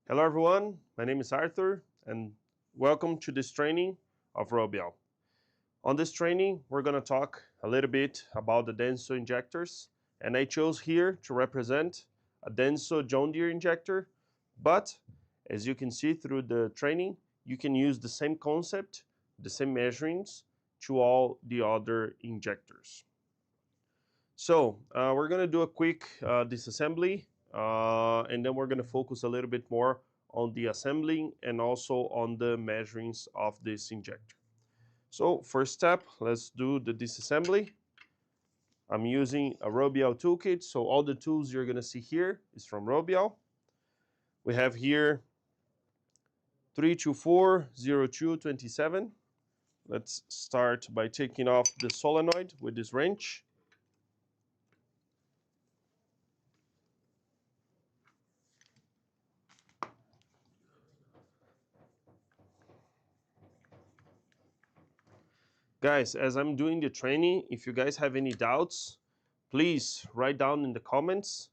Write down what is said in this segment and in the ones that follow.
Hello everyone, my name is Arthur and welcome to this training of ROBIEL. On this training, we're going to talk a little bit about the DENSO injectors, and I chose here to represent a DENSO John Deere injector, but as you can see through the training, you can use the same concept, the same measurements to all the other injectors. So we're going to do a quick disassembly and then we're going to focus a little bit more on the assembling and also on the measurements of this injector. So first step, let's do the disassembly. I'm using a ROBIEL Tool Kit, so all the tools you're going to see here is from ROBIEL. We have here 3240227. Let's start by taking off the solenoid with this wrench. Guys, as I'm doing the training, if you guys have any doubts, please write down in the comments.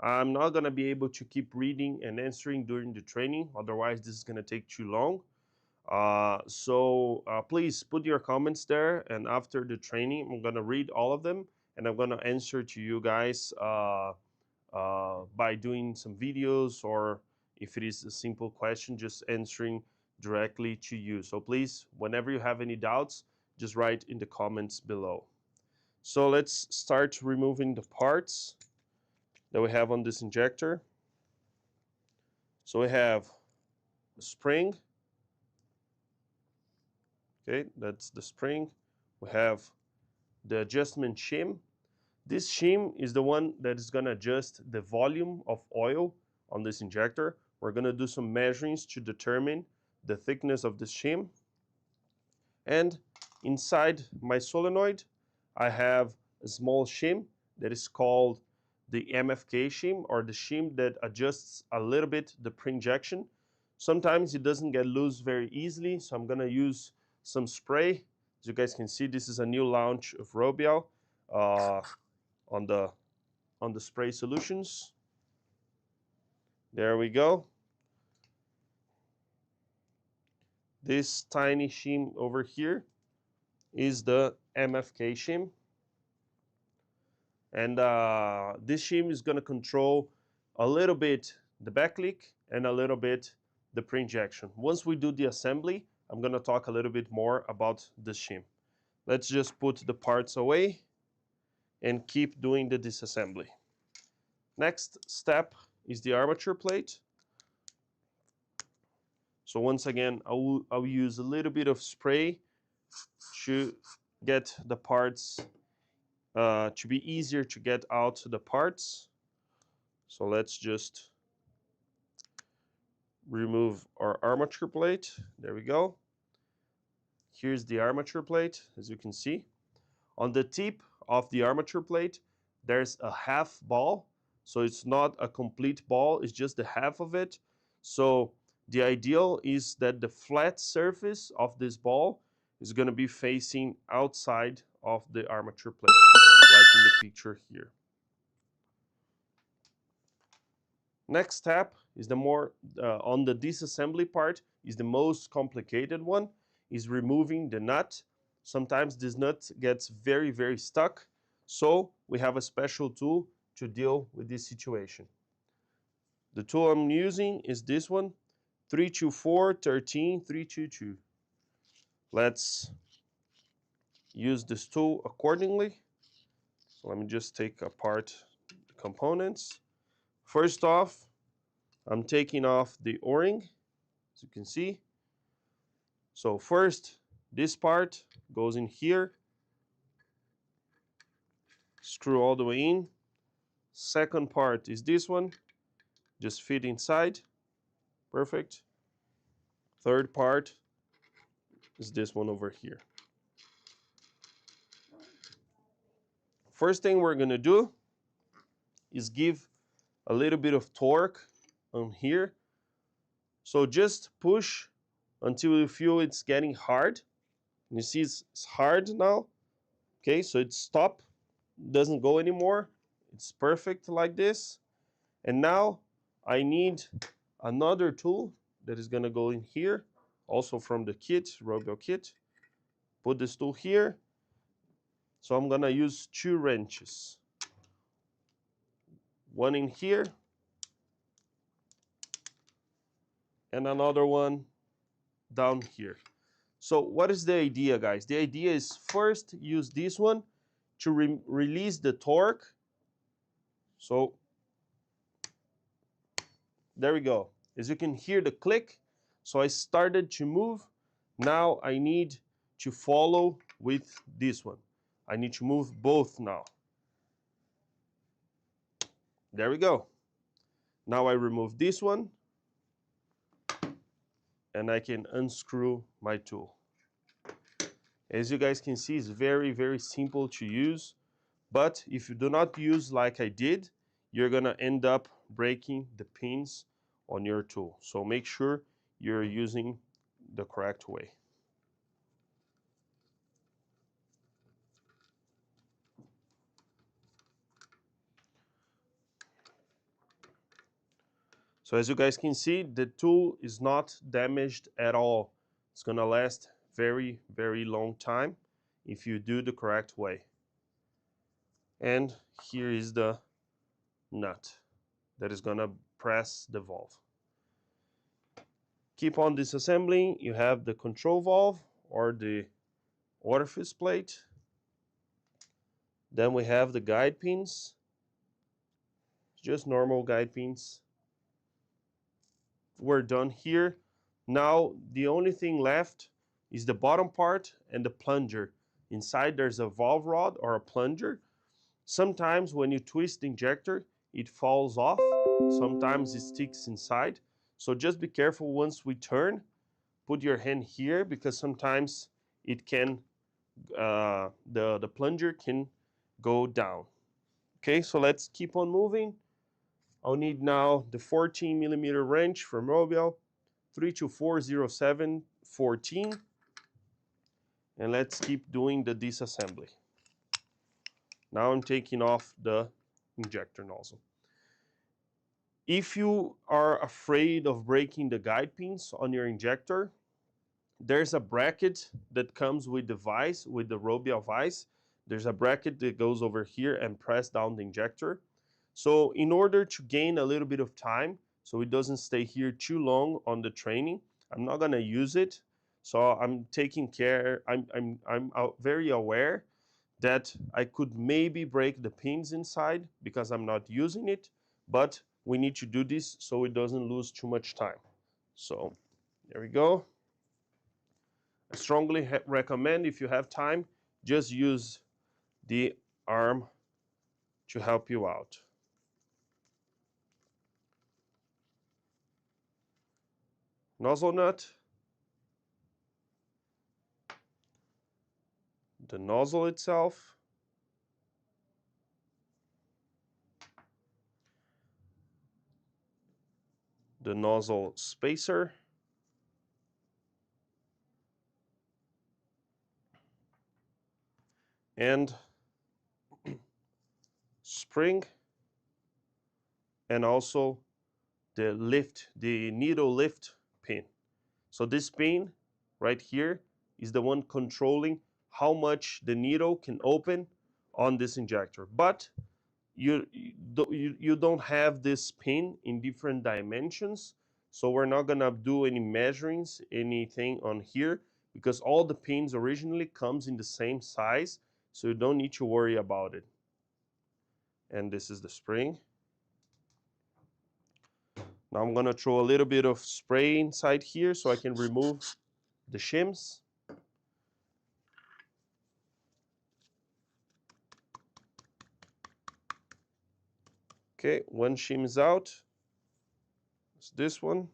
I'm not going to be able to keep reading and answering during the training, otherwise this is going to take too long. So please put your comments there, and after the training I'm going to read all of them and I'm going to answer to you guys by doing some videos, or if it is a simple question, just answering directly to you. So please, whenever you have any doubts, just write in the comments below. So let's start removing the parts that we have on this injector. So we have a spring. Okay, that's the spring. We have the adjustment shim. This shim is the one that is going to adjust the volume of oil on this injector. We're going to do some measurements to determine the thickness of this shim. And inside my solenoid, I have a small shim that is called the MFK shim, or the shim that adjusts a little bit the pre-injection. Sometimes it doesn't get loose very easily, so I'm going to use some spray. As you guys can see, this is a new launch of ROBIEL on the spray solutions. There we go. This tiny shim over here is the MFK shim. And this shim is going to control a little bit the back leak and a little bit the pre-injection. Once we do the assembly, I'm going to talk a little bit more about the shim. Let's just put the parts away and keep doing the disassembly. Next step is the armature plate. So once again, I'll use a little bit of spray to get the parts to be easier to get out the parts. So let's just remove our armature plate. There we go. Here's the armature plate, as you can see. On the tip of the armature plate, there's a half ball. So it's not a complete ball, it's just the half of it. So the ideal is that the flat surface of this ball is going to be facing outside of the armature plate, like in the picture here. Next step is the more on the disassembly part, is the most complicated one, is removing the nut. Sometimes this nut gets very stuck, so we have a special tool to deal with this situation. The tool I'm using is this one, 324-13-322. Let's use this tool accordingly. So let me just take apart the components. First off, I'm taking off the O-ring, as you can see. So first, this part goes in here. Screw all the way in. Second part is this one. Just fit inside. Perfect. Third part is this one over here. First thing we're going to do is give a little bit of torque on here. So just push until you feel it's getting hard. And you see it's hard now. Okay, so it's stopped, doesn't go anymore. It's perfect like this. And now I need another tool that is gonna go in here, also from the kit, ROBIEL kit. Put this tool here. So I'm gonna use 2 wrenches. One in here, and another one down here. So what is the idea, guys? The idea is first use this one to release the torque. So there we go. As you can hear the click, so I started to move. Now I need to follow with this one. I need to move both now. There we go. Now I remove this one, and I can unscrew my tool. As you guys can see, it's very, very simple to use. But if you do not use like I did, you're gonna end up breaking the pins on your tool. So make sure you're using the correct way. So as you guys can see, the tool is not damaged at all. It's gonna last very, very long time if you do the correct way. And here is the nut that is gonna press the valve. Keep on disassembling. You have the control valve or the orifice plate. Then we have the guide pins, just normal guide pins. We're done here. Now the only thing left is the bottom part and the plunger. Inside there's a valve rod or a plunger. Sometimes when you twist the injector, it falls off. Sometimes it sticks inside. So just be careful once we turn. Put your hand here because sometimes it can, the plunger can go down. Okay, so let's keep on moving. I'll need now the 14mm wrench from ROBIEL, 3240714, and let's keep doing the disassembly. Now I'm taking off the injector nozzle. If you are afraid of breaking the guide pins on your injector, there's a bracket that comes with the vise, with the ROBIEL vise. There's a bracket that goes over here and press down the injector. So in order to gain a little bit of time, so it doesn't stay here too long on the training, I'm not gonna use it. So I'm taking care, I'm very aware that I could maybe break the pins inside because I'm not using it, but we need to do this so it doesn't lose too much time. So there we go. I strongly recommend, if you have time, just use the arm to help you out. Nozzle nut, the nozzle itself, the nozzle spacer, and spring, and also the lift, the needle lift pin. So this pin right here is the one controlling how much the needle can open on this injector. But you don't have this pin in different dimensions, so we're not gonna do any measurings, anything on here, because all the pins originally comes in the same size, so you don't need to worry about it. And this is the spring. Now I'm gonna throw a little bit of spray inside here so I can remove the shims. Okay, one shim is out. It's this one.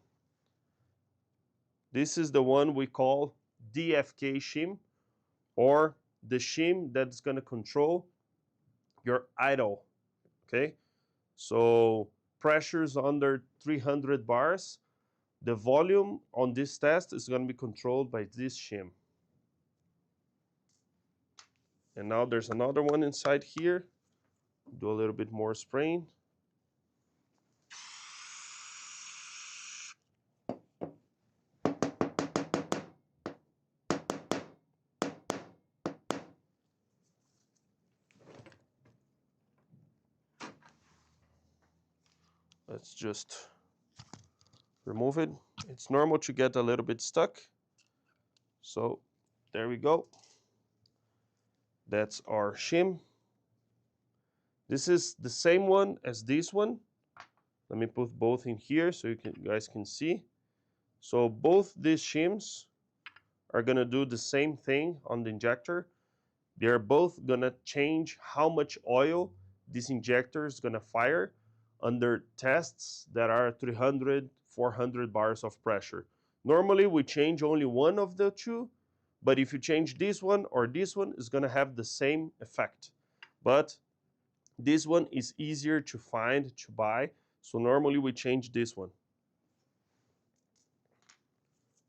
This is the one we call DFK shim, or the shim that's gonna control your idle, okay? So pressures under 300 bars, the volume on this test is gonna be controlled by this shim. And now there's another one inside here. Do a little bit more spraying. Let's just remove it. It's normal to get a little bit stuck. So there we go. That's our shim. This is the same one as this one. Let me put both in here so you guys can see. So both these shims are gonna do the same thing on the injector. They're both gonna change how much oil this injector is gonna fire under tests that are 300, 400 bars of pressure. Normally we change only one of the two, but if you change this one or this one, it's gonna have the same effect. But this one is easier to find, to buy, so normally we change this one.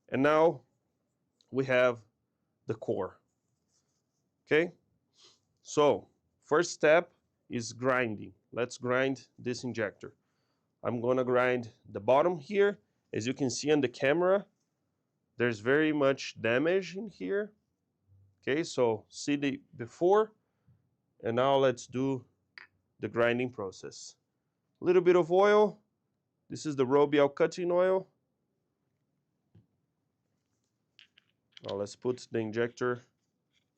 And now we have the core. Okay, so first step is grinding. Let's grind this injector. I'm gonna grind the bottom here. As you can see on the camera, there's very much damage in here. Okay, so see the before, and now let's do the grinding process. A little bit of oil. This is the ROBIEL cutting oil. Now let's put the injector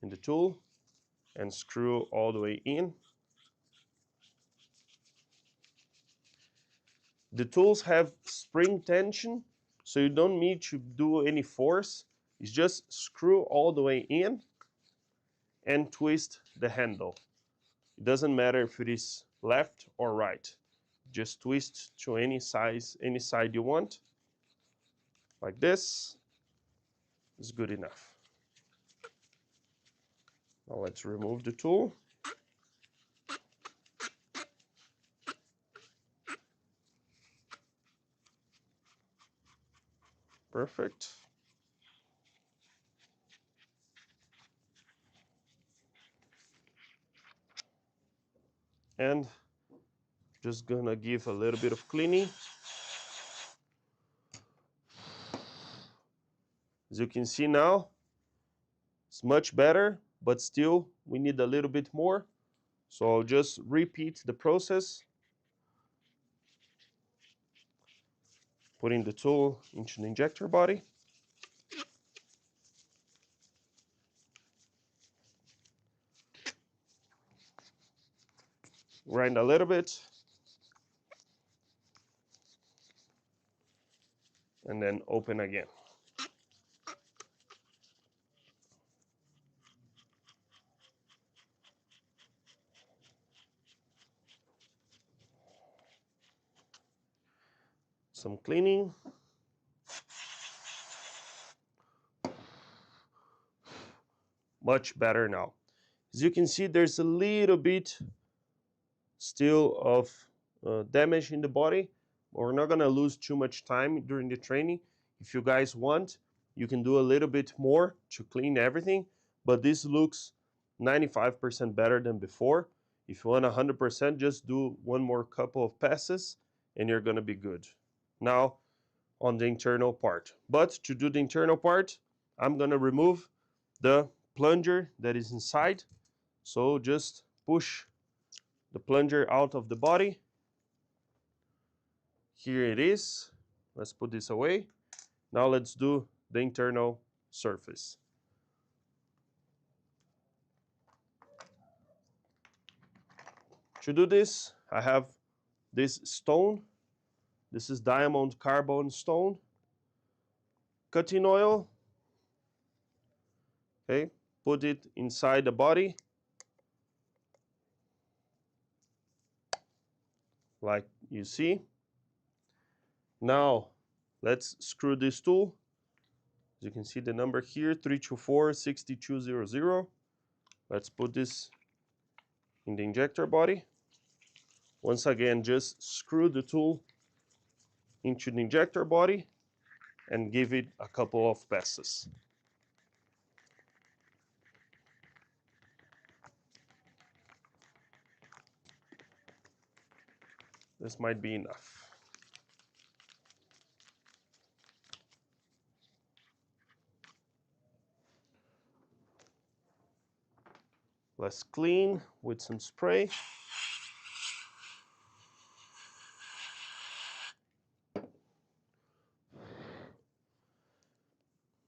in the tool and screw all the way in. The tools have spring tension, so you don't need to do any force. It's just screw all the way in and twist the handle. It doesn't matter if it is left or right. Just twist to any size, any side you want. Like this is good enough. Now let's remove the tool. Perfect. And just gonna give a little bit of cleaning. As you can see now, it's much better, but still we need a little bit more. So I'll just repeat the process. Putting the tool into the injector body. Grind a little bit. And then open again. Some cleaning. Much better now. As you can see, there's a little bit still of damage in the body. We're not gonna lose too much time during the training. If you guys want, you can do a little bit more to clean everything, but this looks 95% better than before. If you want 100%, just do one more couple of passes and you're gonna be good. Now, on the internal part. But to do the internal part, I'm gonna remove the plunger that is inside. So just push the plunger out of the body. Here it is. Let's put this away. Now let's do the internal surface. To do this, I have this stone. This is diamond carbon stone. Cutting oil. Okay, put it inside the body. Like you see. Now, let's screw this tool. As you can see the number here, 324-6200. Let's put this in the injector body. Once again, just screw the tool into the injector body and give it a couple of passes. This might be enough. Let's clean with some spray.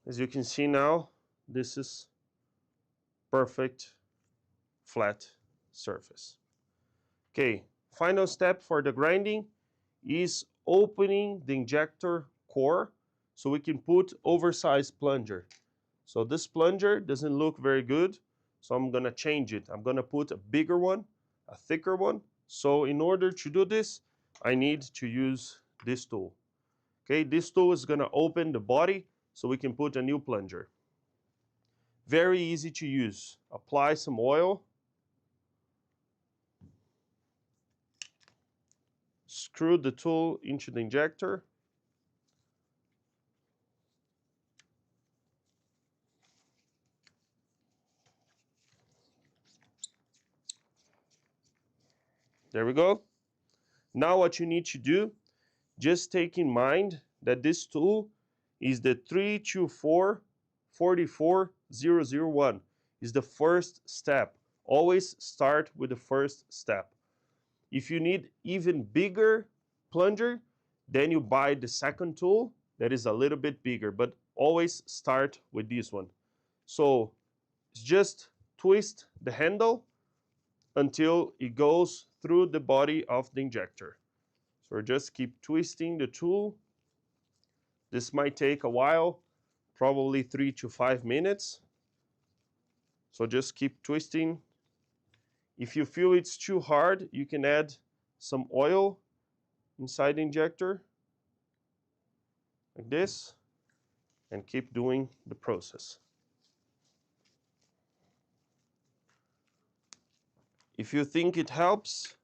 As you can see now, this is perfect flat surface. Okay, final step for the grinding is opening the injector core so we can put oversized plunger. So this plunger doesn't look very good, so I'm gonna change it. I'm gonna put a bigger one, a thicker one. So in order to do this, I need to use this tool. Okay, this tool is gonna open the body so we can put a new plunger. Very easy to use. Apply some oil. Screw the tool into the injector. There we go. Now what you need to do, just take in mind that this tool is the 324-44001. Is the first step. Always start with the first step. If you need even bigger plunger, then you buy the second tool that is a little bit bigger, but always start with this one. So just twist the handle until it goes through the body of the injector. So just keep twisting the tool. This might take a while, probably 3 to 5 minutes. So just keep twisting. If you feel it's too hard, you can add some oil inside the injector, like this, and keep doing the process. If you think it helps,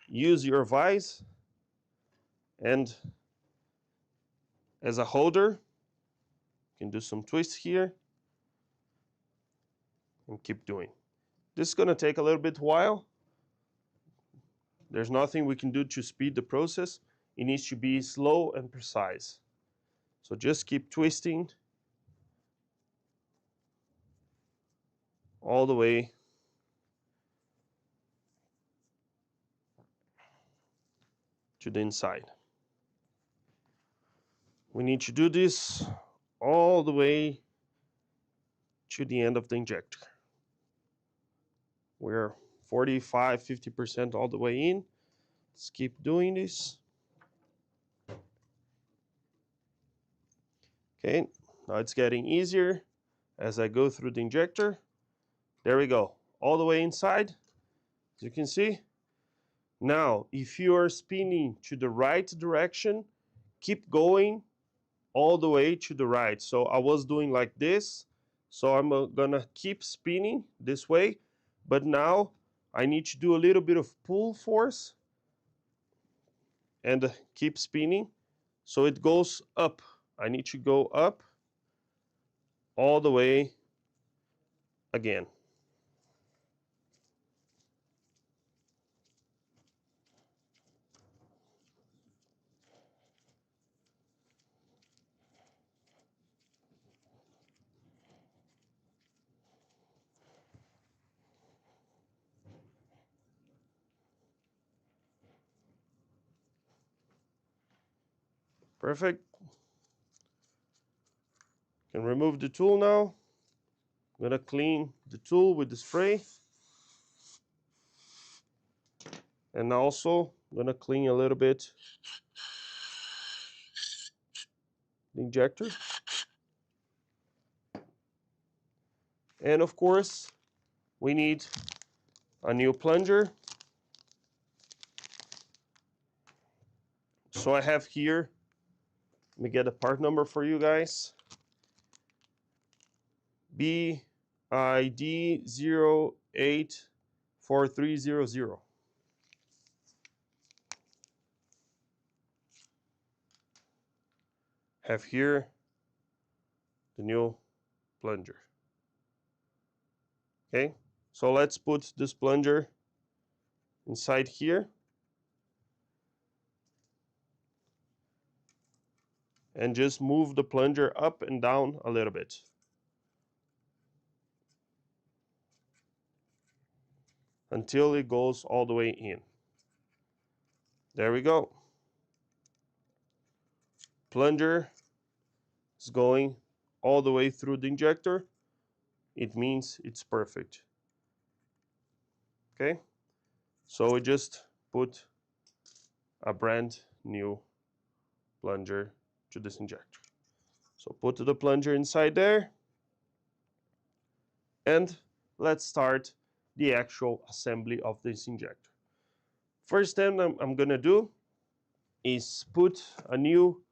use your vise and as a holder, you can do some twists here and keep doing. This is going to take a little bit while. There's nothing we can do to speed the process. It needs to be slow and precise. So just keep twisting all the way to the inside. We need to do this all the way to the end of the injector. We're 45-50% all the way in. Let's keep doing this. Okay, now it's getting easier as I go through the injector. There we go, all the way inside, as you can see. Now, if you are spinning to the right direction, keep going all the way to the right. So I was doing like this, so I'm gonna keep spinning this way, but now I need to do a little bit of pull force and keep spinning so it goes up. I need to go up all the way again. Perfect. Can remove the tool now. I'm gonna clean the tool with the spray. And also I'm gonna clean a little bit the injector. And of course, we need a new plunger. So I have here, let me get a part number for you guys. BID084300. Have here the new plunger. Okay, so let's put this plunger inside here. And just move the plunger up and down a little bit. Until it goes all the way in. There we go. Plunger is going all the way through the injector, it means it's perfect. Okay, so we just put a brand new plunger to this injector. So put the plunger inside there, and let's start the actual assembly of this injector. First thing I'm gonna do is put a new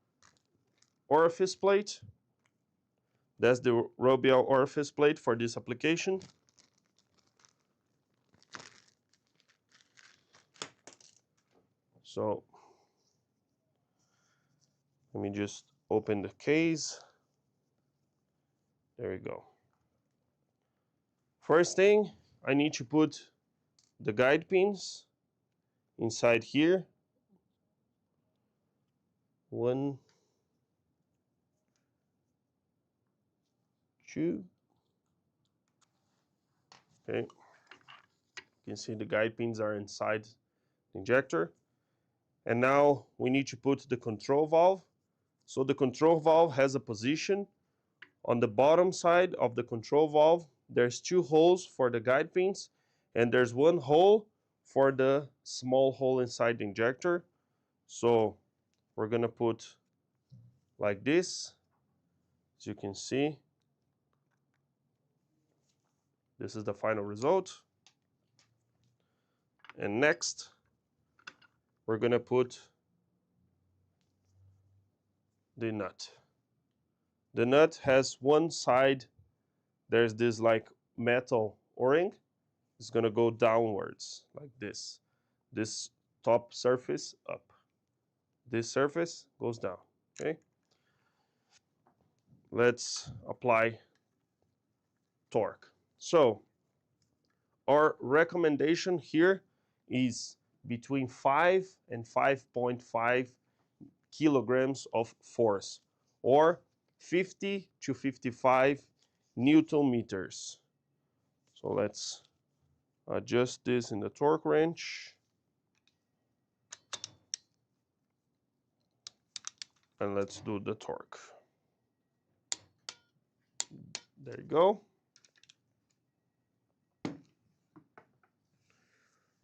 orifice plate. That's the ROBIEL orifice plate for this application. So let me just open the case. There we go. First thing, I need to put the guide pins inside here. 1, 2. Okay. You can see the guide pins are inside the injector. And now we need to put the control valve. So the control valve has a position. On the bottom side of the control valve, there's 2 holes for the guide pins, and there's 1 hole for the small hole inside the injector. So we're gonna put like this. As you can see, this is the final result. And next, we're gonna put the nut. The nut has one side, there's this like metal O-ring. It's gonna go downwards like this. This top surface up. This surface goes down, okay? Let's apply torque. So our recommendation here is between 5 and 5.5 kilograms of force, or 50 to 55 Newton meters. So let's adjust this in the torque wrench. And let's do the torque. There you go.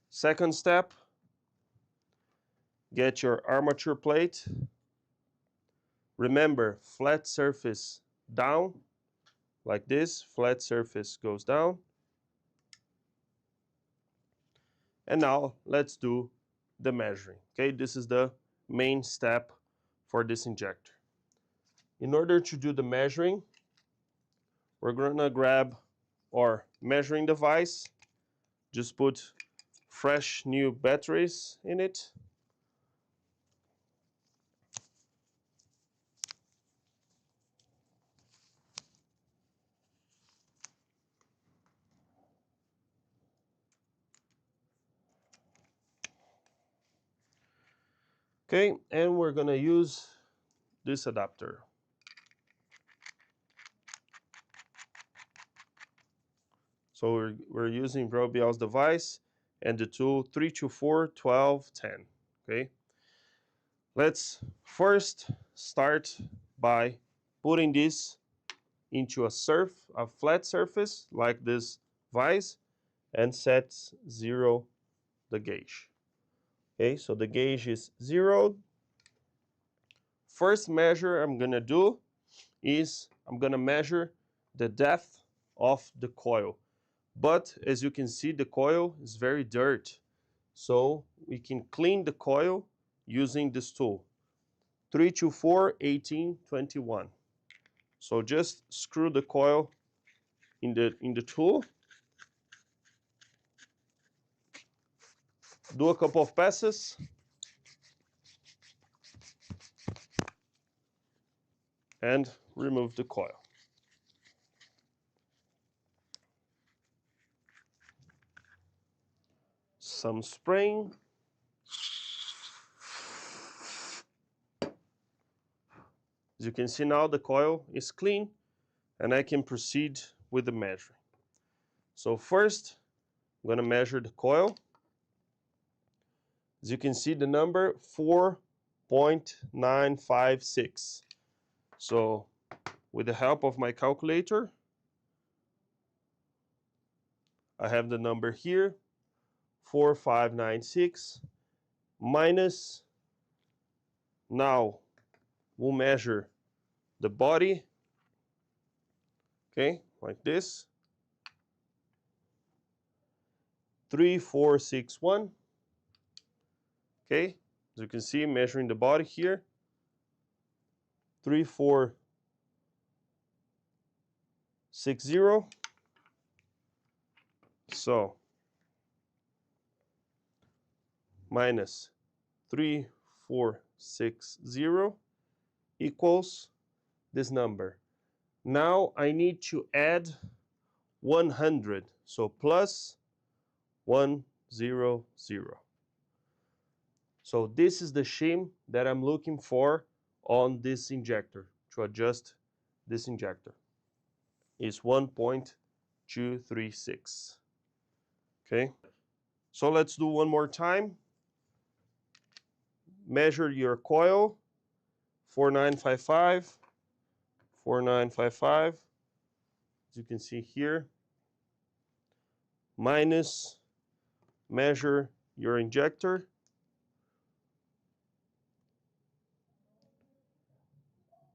Second step, get your armature plate. Remember, flat surface down, like this, flat surface goes down. And now let's do the measuring. Okay, this is the main step for this injector. In order to do the measuring, we're gonna grab our measuring device, just put fresh new batteries in it. Okay, and we're gonna use this adapter. So we're using ROBIEL's device and the tool 324-1210, okay? Let's first start by putting this into a flat surface like this vise, and set 0 the gauge. Okay, so the gauge is 0. First measure I'm gonna do is I'm gonna measure the depth of the coil. But as you can see, the coil is very dirty. So we can clean the coil using this tool. 324-18-21. So just screw the coil in the tool. Do a couple of passes. And remove the coil. Some spraying. As you can see now, the coil is clean, and I can proceed with the measuring. So first, I'm going to measure the coil. As you can see, the number 4.956. So with the help of my calculator, I have the number here, 4596 minus, now we'll measure the body, okay, like this, 3461, okay, as you can see, measuring the body here, 3460. So minus 3460 equals this number. Now I need to add 100, so plus 100. So this is the shim that I'm looking for on this injector to adjust this injector. Is 1.236. Okay, so let's do one more time. Measure your coil, 4955, 4955, as you can see here, minus measure your injector,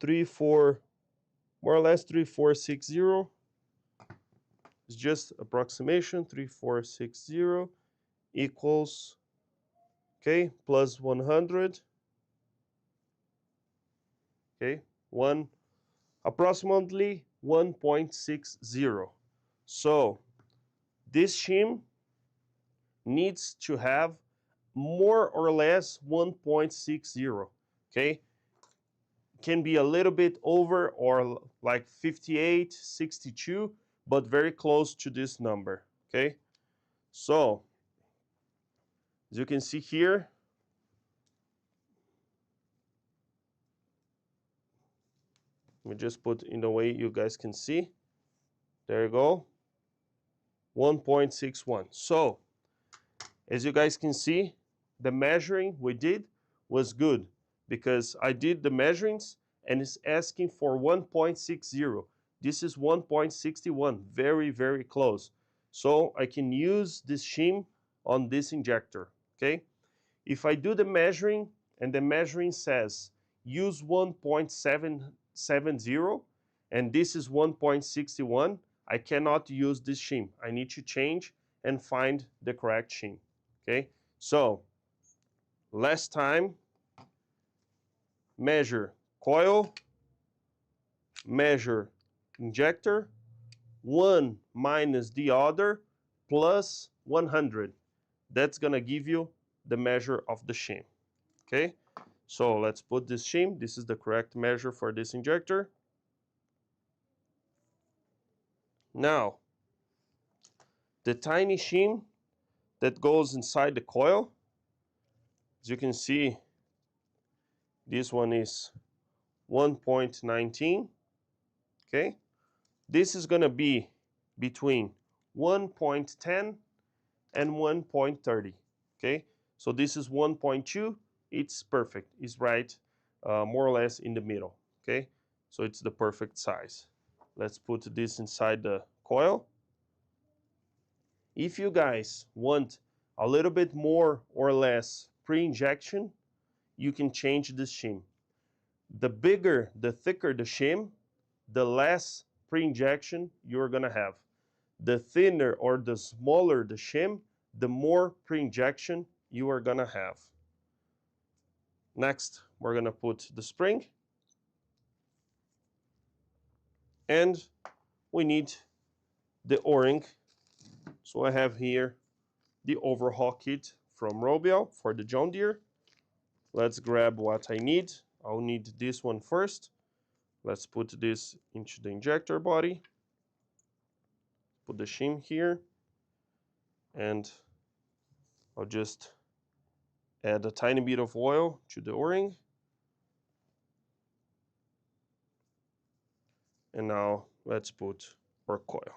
34, more or less 3460. It's just approximation, 3460 equals, okay, plus 100, okay, approximately 1.60. So this shim needs to have more or less 1.60, okay? Can be a little bit over or like 58, 62, but very close to this number, okay? So, as you can see here, let me just put in the way you guys can see. There you go, 1.61. So, as you guys can see, the measuring we did was good because I did the measurings and it's asking for 1.60. This is 1.61, very, very close. So I can use this shim on this injector, okay? If I do the measuring and the measuring says use 1.770 and this is 1.61, I cannot use this shim. I need to change and find the correct shim, okay? So last time, measure coil, measure injector, one minus the other plus 100. That's gonna give you the measure of the shim, okay? So let's put this shim. This is the correct measure for this injector. Now, the tiny shim that goes inside the coil, as you can see, this one is 1.19, okay? This is gonna be between 1.10 and 1.30, okay? So this is 1.2, it's perfect, it's right more or less in the middle, okay? So it's the perfect size. Let's put this inside the coil. If you guys want a little bit more or less pre-injection, you can change the shim. The bigger, the thicker the shim, the less pre-injection you're gonna have. The thinner or the smaller the shim, the more pre-injection you are gonna have. Next, we're gonna put the spring. And we need the O-ring. So I have here the overhaul kit from ROBIEL for the John Deere. Let's grab what I need. I'll need this one first. Let's put this into the injector body. Put the shim here. And I'll just add a tiny bit of oil to the O-ring. And now let's put our coil.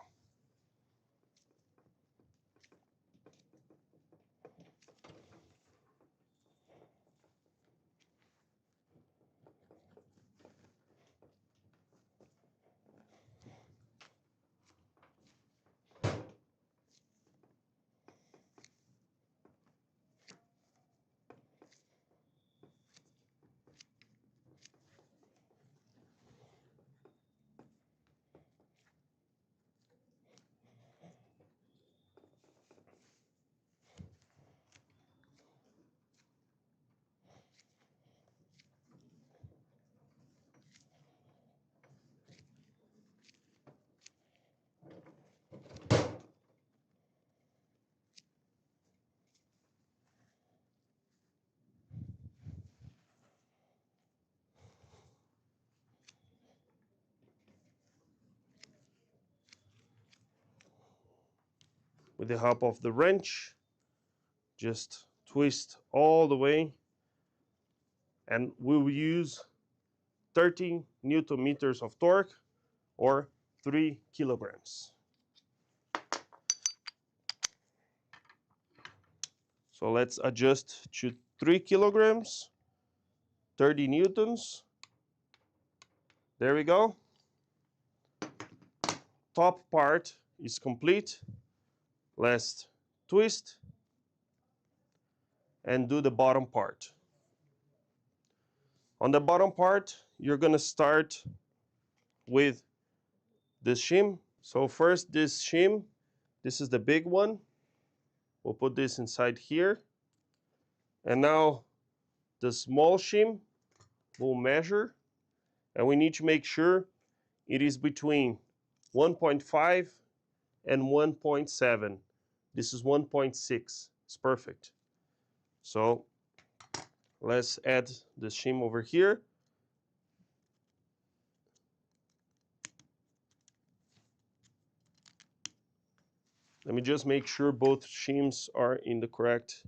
with the help of the wrench, just twist all the way, and we'll use 30 Newton meters of torque or 3 kilograms. So let's adjust to 3 kilograms, 30 newtons. There we go. Top part is complete. Last twist and do the bottom part. On the bottom part, you're gonna start with this shim. So first this shim, this is the big one. We'll put this inside here. And now the small shim we'll measure, and we need to make sure it is between 1.5 and 1.7. This is 1.6. It's perfect. So let's add the shim over here. Let me just make sure both shims are in the correct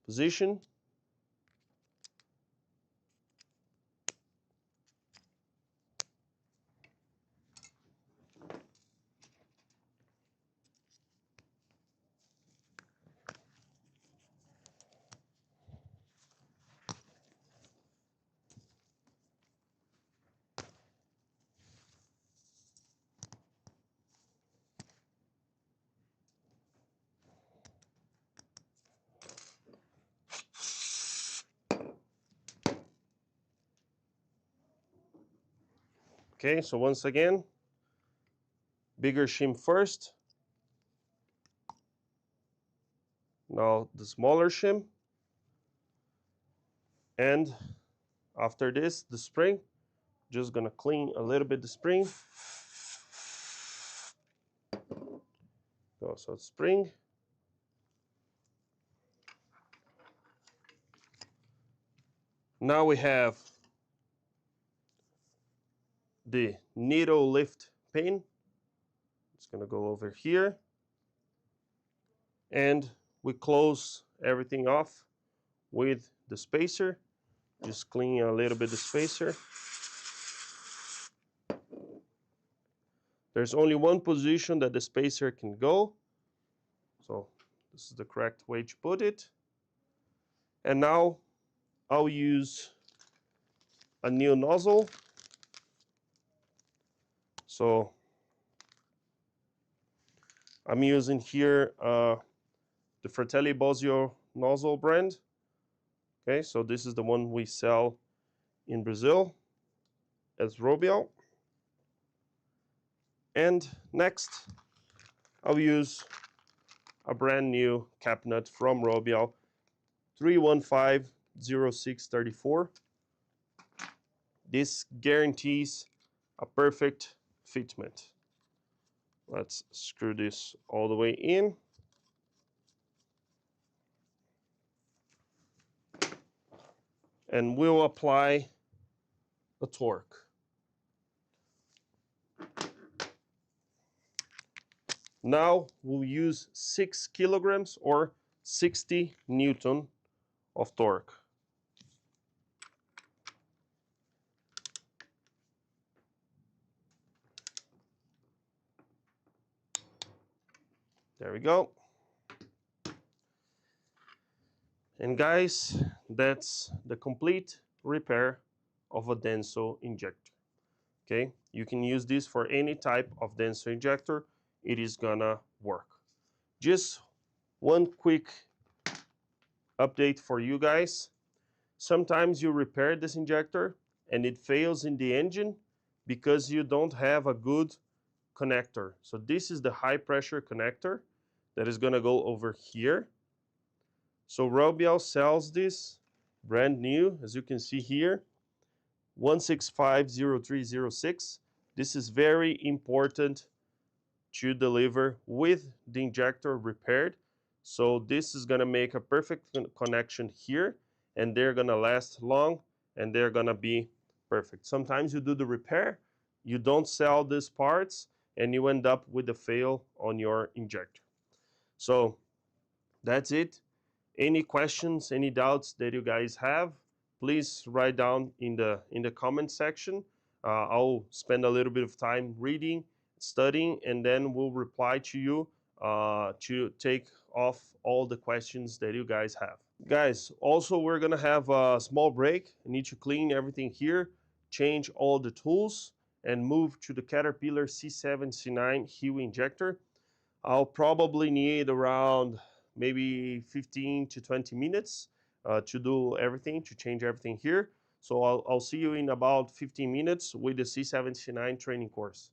position. Okay, so once again, bigger shim first. Now the smaller shim. And after this, the spring. Just gonna clean a little bit the spring. So spring. Now we have the needle lift pin. It's gonna go over here. And we close everything off with the spacer. Just clean a little bit the spacer. There's only one position that the spacer can go. So this is the correct way to put it. And now I'll use a new nozzle. So I'm using here the Fratelli Bosio nozzle brand. Okay, so this is the one we sell in Brazil as ROBIEL. And next, I'll use a brand new cap nut from ROBIEL, 315-0634. This guarantees a perfect fitment. Let's screw this all the way in. And we'll apply a torque. Now we'll use 6 kilograms or 60 Newton of torque. There we go. And guys, that's the complete repair of a DENSO injector. Okay, you can use this for any type of DENSO injector. It is gonna work. Just one quick update for you guys. Sometimes you repair this injector and it fails in the engine because you don't have a good connector. So this is the high pressure connector that is gonna go over here. So ROBIEL sells this brand new, as you can see here, 1650306. This is very important to deliver with the injector repaired. So this is gonna make a perfect connection here, and they're gonna last long and they're gonna be perfect. Sometimes you do the repair, you don't sell these parts, and you end up with a fail on your injector. So that's it. Any questions, any doubts that you guys have, please write down in the comment section. I'll spend a little bit of time reading, studying, and then we'll reply to you to take off all the questions that you guys have. Guys, also we're gonna have a small break. I need to clean everything here, change all the tools, and move to the Caterpillar C7, C9 HEUI injector. I'll probably need around maybe 15 to 20 minutes to do everything, to change everything here. So I'll see you in about 15 minutes with the C7, C9 training course.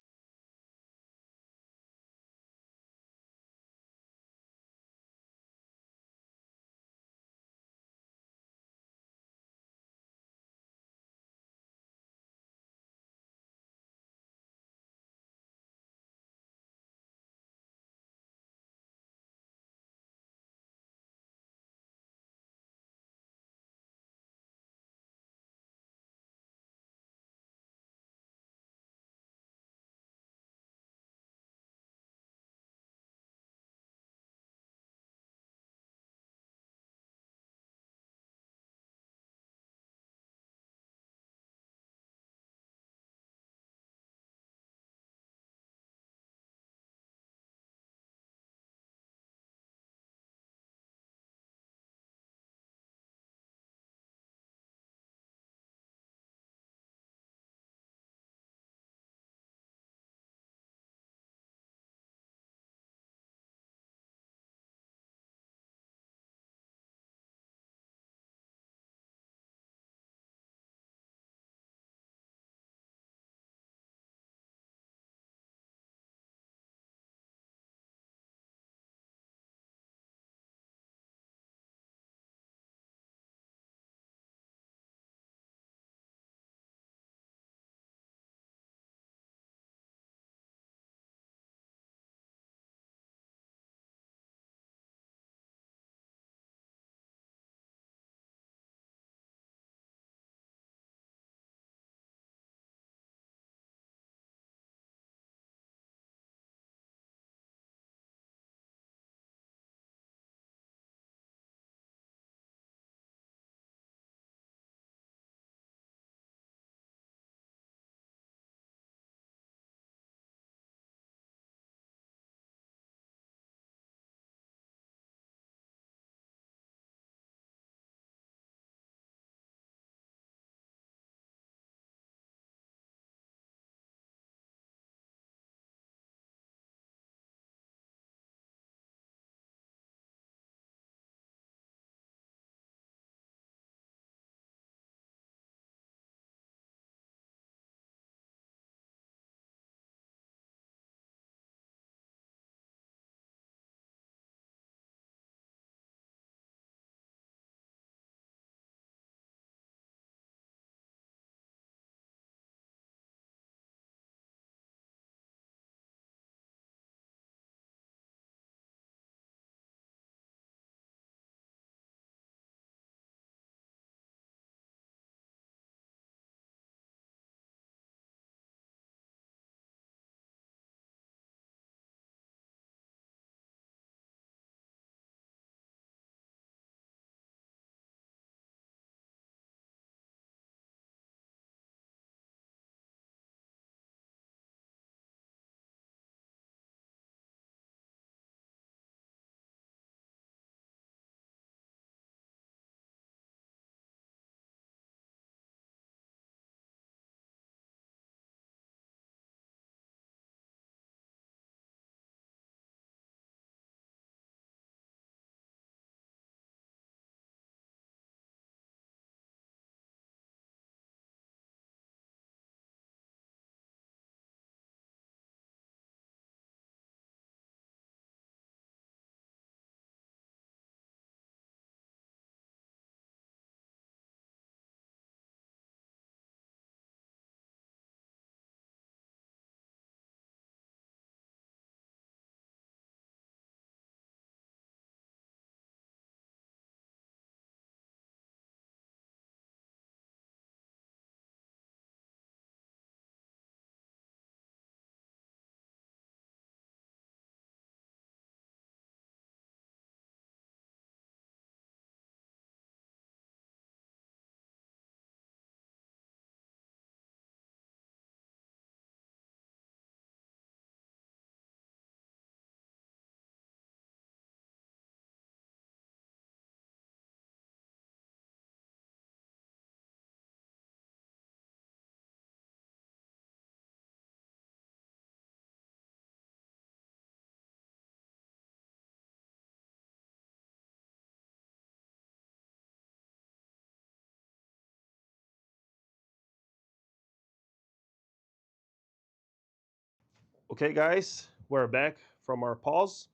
Okay guys, we're back from our pause.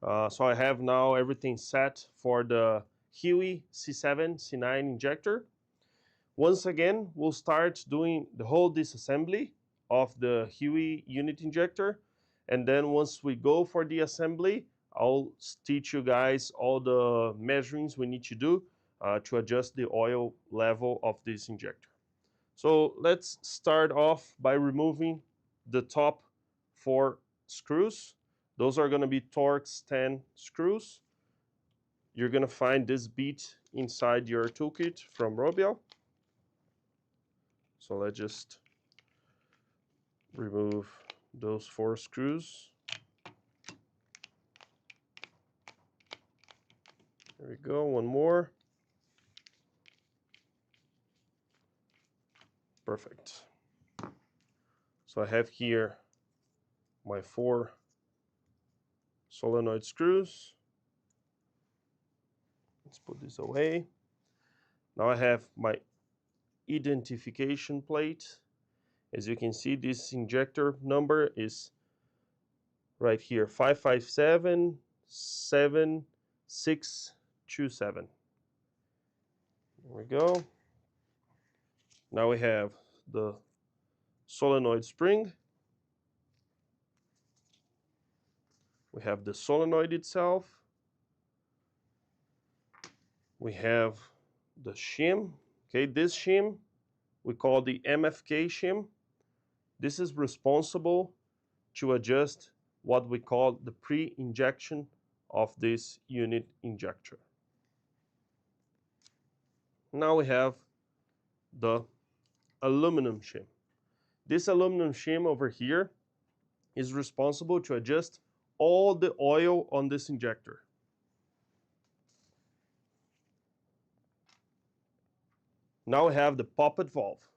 So I have now everything set for the HEUI C7, C9 injector. Once again, we'll start doing the whole disassembly of the HEUI unit injector. And then once we go for the assembly, I'll teach you guys all the measurings we need to do to adjust the oil level of this injector. So let's start off by removing the top 4 screws. Those are going to be Torx 10 screws. You're going to find this bit inside your toolkit from ROBIEL. So let's just remove those 4 screws. There we go, one more. Perfect. So I have here my 4 solenoid screws. Let's put this away. Now I have my identification plate. As you can see, this injector number is right here, 5577627. There we go. Now we have the solenoid spring. We have the solenoid itself. We have the shim. Okay, this shim we call the MFK shim. This is responsible to adjust what we call the pre-injection of this unit injector. Now we have the aluminum shim. This aluminum shim over here is responsible to adjust all the oil on this injector. Now we have the poppet valve.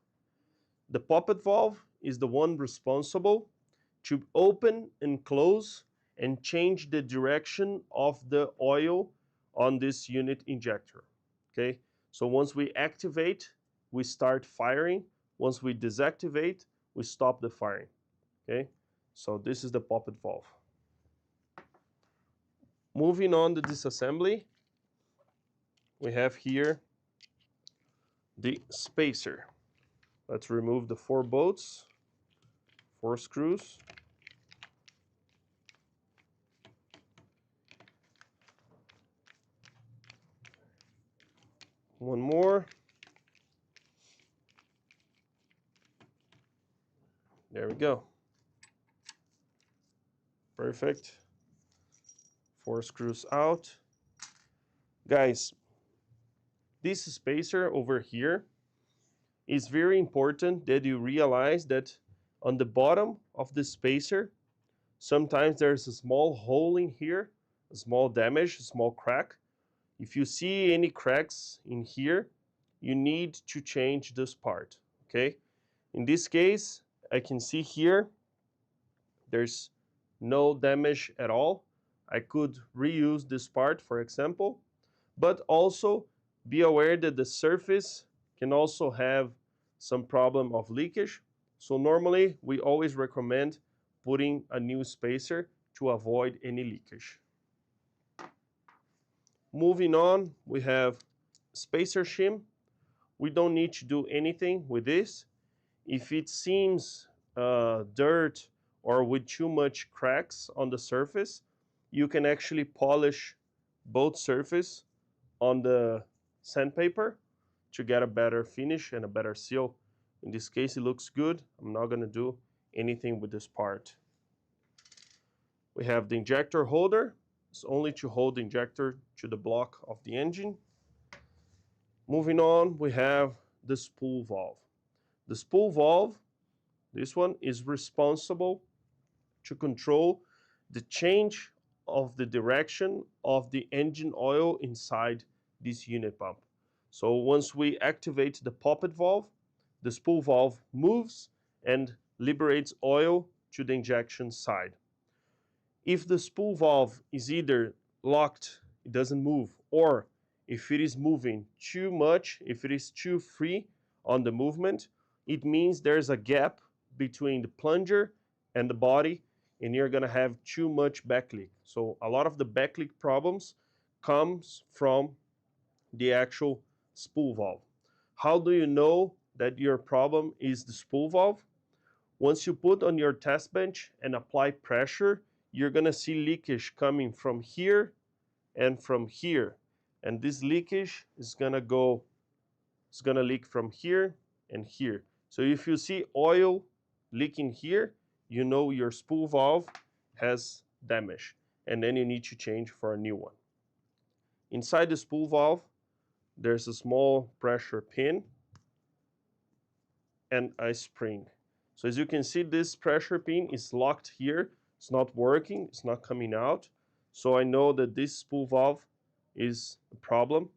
The poppet valve is the one responsible to open and close and change the direction of the oil on this unit injector. Okay, so once we activate, we start firing. Once we deactivate, we stop the firing. Okay, so this is the poppet valve. Moving on to disassembly, we have here the spacer. Let's remove the 4 bolts, 4 screws. One more. There we go. Perfect. 4 screws out. Guys, this spacer over here is very important that you realize that on the bottom of the spacer, sometimes there's a small hole in here, a small damage, a small crack. If you see any cracks in here, you need to change this part, okay? In this case, I can see here, there's no damage at all. I could reuse this part, for example, but also be aware that the surface can also have some problem of leakage. So normally, we always recommend putting a new spacer to avoid any leakage. Moving on, we have spacer shim. We don't need to do anything with this. If it seems dirt or with too much cracks on the surface, you can actually polish both surfaces on the sandpaper to get a better finish and a better seal. In this case, it looks good. I'm not going to do anything with this part. We have the injector holder. It's only to hold the injector to the block of the engine. Moving on, we have the spool valve. The spool valve, this one, is responsible to control the change of the direction of the engine oil inside this unit pump. So once we activate the poppet valve, the spool valve moves and liberates oil to the injection side. If the spool valve is either locked, it doesn't move, or if it is moving too much, if it is too free on the movement, it means there's a gap between the plunger and the body, and you're gonna have too much backleak. So a lot of the backleak problems comes from the actual spool valve. How do you know that your problem is the spool valve? Once you put on your test bench and apply pressure, you're gonna see leakage coming from here and from here. And this leakage is gonna leak from here and here. So if you see oil leaking here, you know your spool valve has damage, and then you need to change for a new one. Inside the spool valve, there's a small pressure pin and a spring. So as you can see, this pressure pin is locked here. It's not working, it's not coming out. So I know that this spool valve is a problem.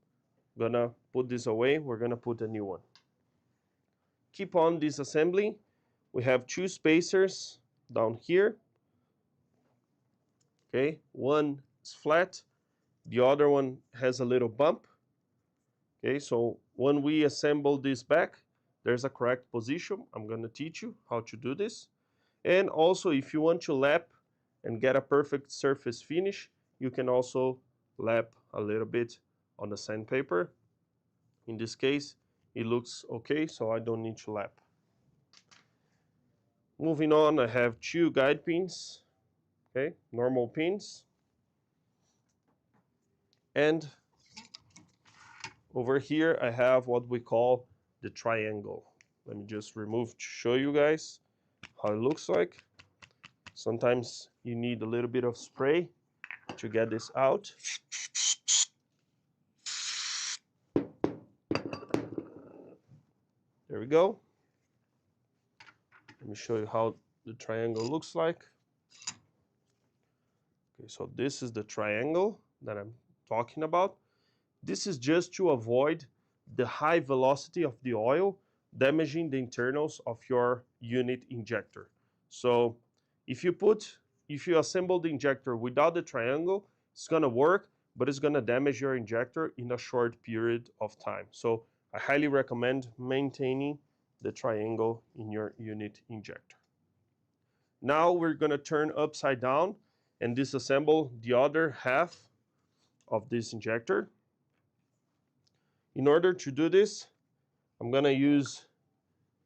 I'm gonna put this away, we're gonna put a new one. Keep on disassembling. We have two spacers down here. Okay, one is flat, the other one has a little bump. Okay, so when we assemble this back, there's a correct position. I'm going to teach you how to do this. And also, if you want to lap and get a perfect surface finish, you can also lap a little bit on the sandpaper. In this case, it looks okay, so I don't need to lap. Moving on, I have two guide pins, okay, normal pins. And over here, I have what we call the triangle. Let me just remove to show you guys how it looks like. Sometimes you need a little bit of spray to get this out. There we go. Let me show you how the triangle looks like. Okay, so this is the triangle that I'm talking about. This is just to avoid the high velocity of the oil damaging the internals of your unit injector. So if you assemble the injector without the triangle, it's gonna work, but it's gonna damage your injector in a short period of time. So I highly recommend maintaining the triangle in your unit injector. Now we're gonna turn upside down and disassemble the other half of this injector. In order to do this, I'm gonna use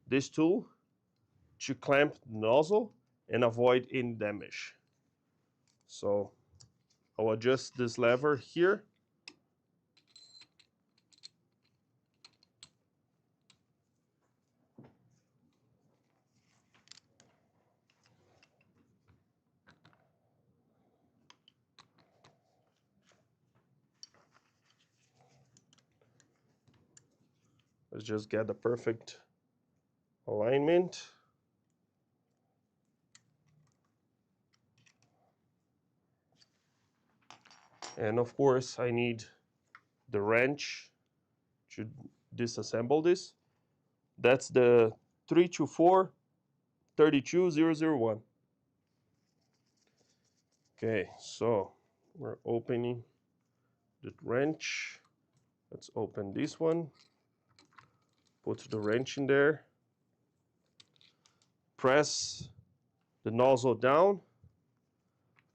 this tool to clamp the nozzle and avoid any damage. So I'll adjust this lever here. Let's just get the perfect alignment. And of course, I need the wrench to disassemble this. That's the 324 32001. Okay, so we're opening the wrench. Let's open this one. Put the wrench in there. Press the nozzle down.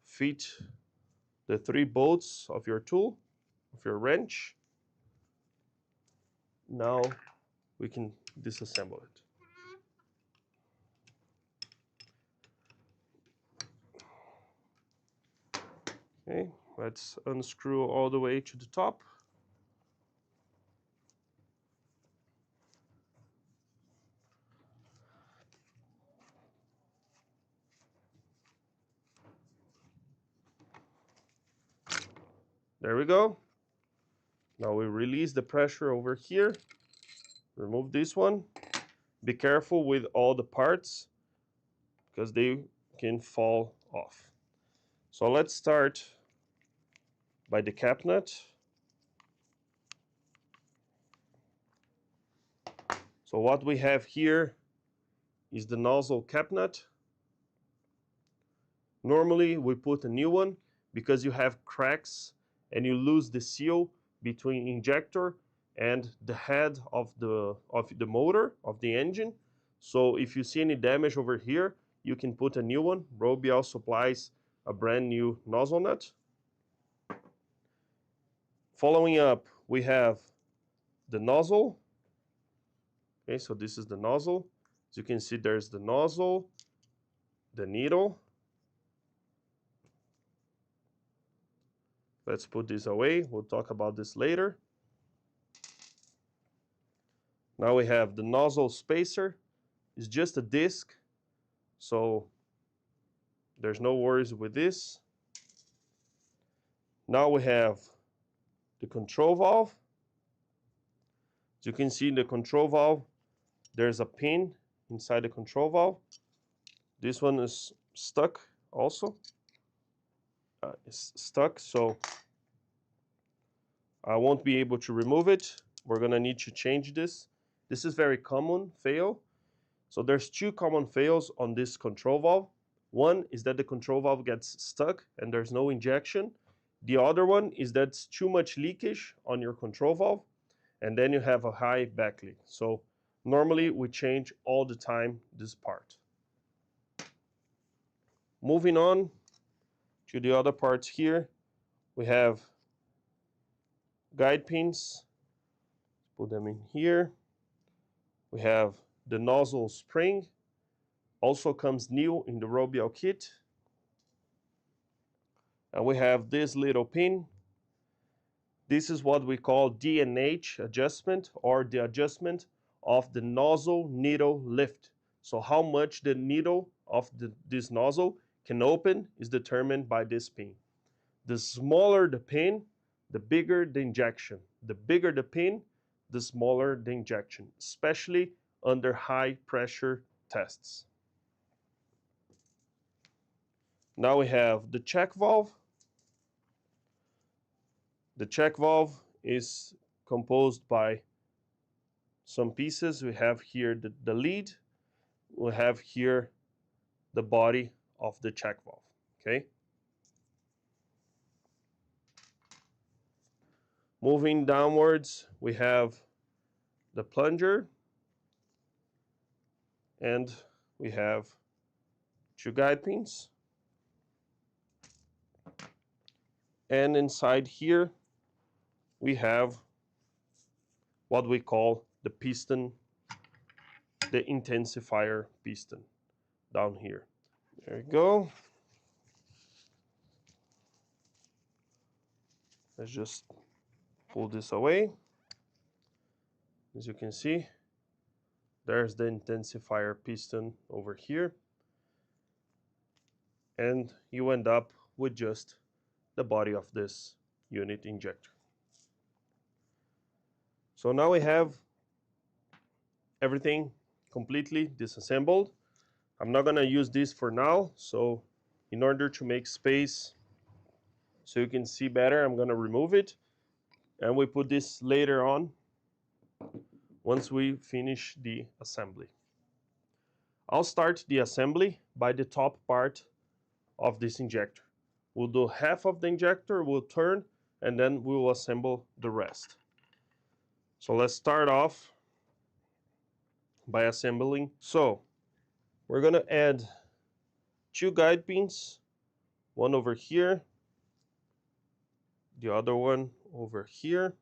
Fit the 3 bolts of your tool, of your wrench. Now we can disassemble it. Okay, let's unscrew all the way to the top. There we go. Now we release the pressure over here. Remove this one. Be careful with all the parts because they can fall off. So let's start by the cap nut. So what we have here is the nozzle cap nut. Normally we put a new one because you have cracks and you lose the seal between injector and the head of the motor, of the engine. So if you see any damage over here, you can put a new one. ROBIEL supplies a brand new nozzle nut. Following up, we have the nozzle. Okay, so this is the nozzle. As you can see, there's the nozzle, the needle. Let's put this away. We'll talk about this later. Now we have the nozzle spacer. It's just a disc, so there's no worries with this. Now we have the control valve. As you can see in the control valve, there's a pin inside the control valve. This one is stuck also. It's stuck, so I won't be able to remove it. We're gonna need to change this. This is very common fail. So there's two common fails on this control valve. One is that the control valve gets stuck and there's no injection. The other one is that it's too much leakage on your control valve, and then you have a high back leak. So normally we change all the time this part. Moving on to the other parts here, we have guide pins. Put them in here. We have the nozzle spring, also comes new in the ROBIEL kit. And we have this little pin. This is what we call DNH adjustment, or the adjustment of the nozzle needle lift. So how much the needle of this nozzle can open is determined by this pin. The smaller the pin, the bigger the injection. The bigger the pin, the smaller the injection, especially under high pressure tests. Now we have the check valve. The check valve is composed by some pieces. We have here the lead. We have here the body of the check valve, okay? Moving downwards, we have the plunger, and we have two guide pins. And inside here, we have what we call the piston, the intensifier piston down here. There we go. Let's just pull this away. As you can see, there's the intensifier piston over here. And you end up with just the body of this unit injector. So now we have everything completely disassembled. I'm not gonna use this for now, so in order to make space so you can see better, I'm gonna remove it, and we put this later on once we finish the assembly. I'll start the assembly by the top part of this injector. We'll do half of the injector, we'll turn, and then we will assemble the rest. So let's start off by assembling. So we're gonna add two guide pins, one over here, the other one over here.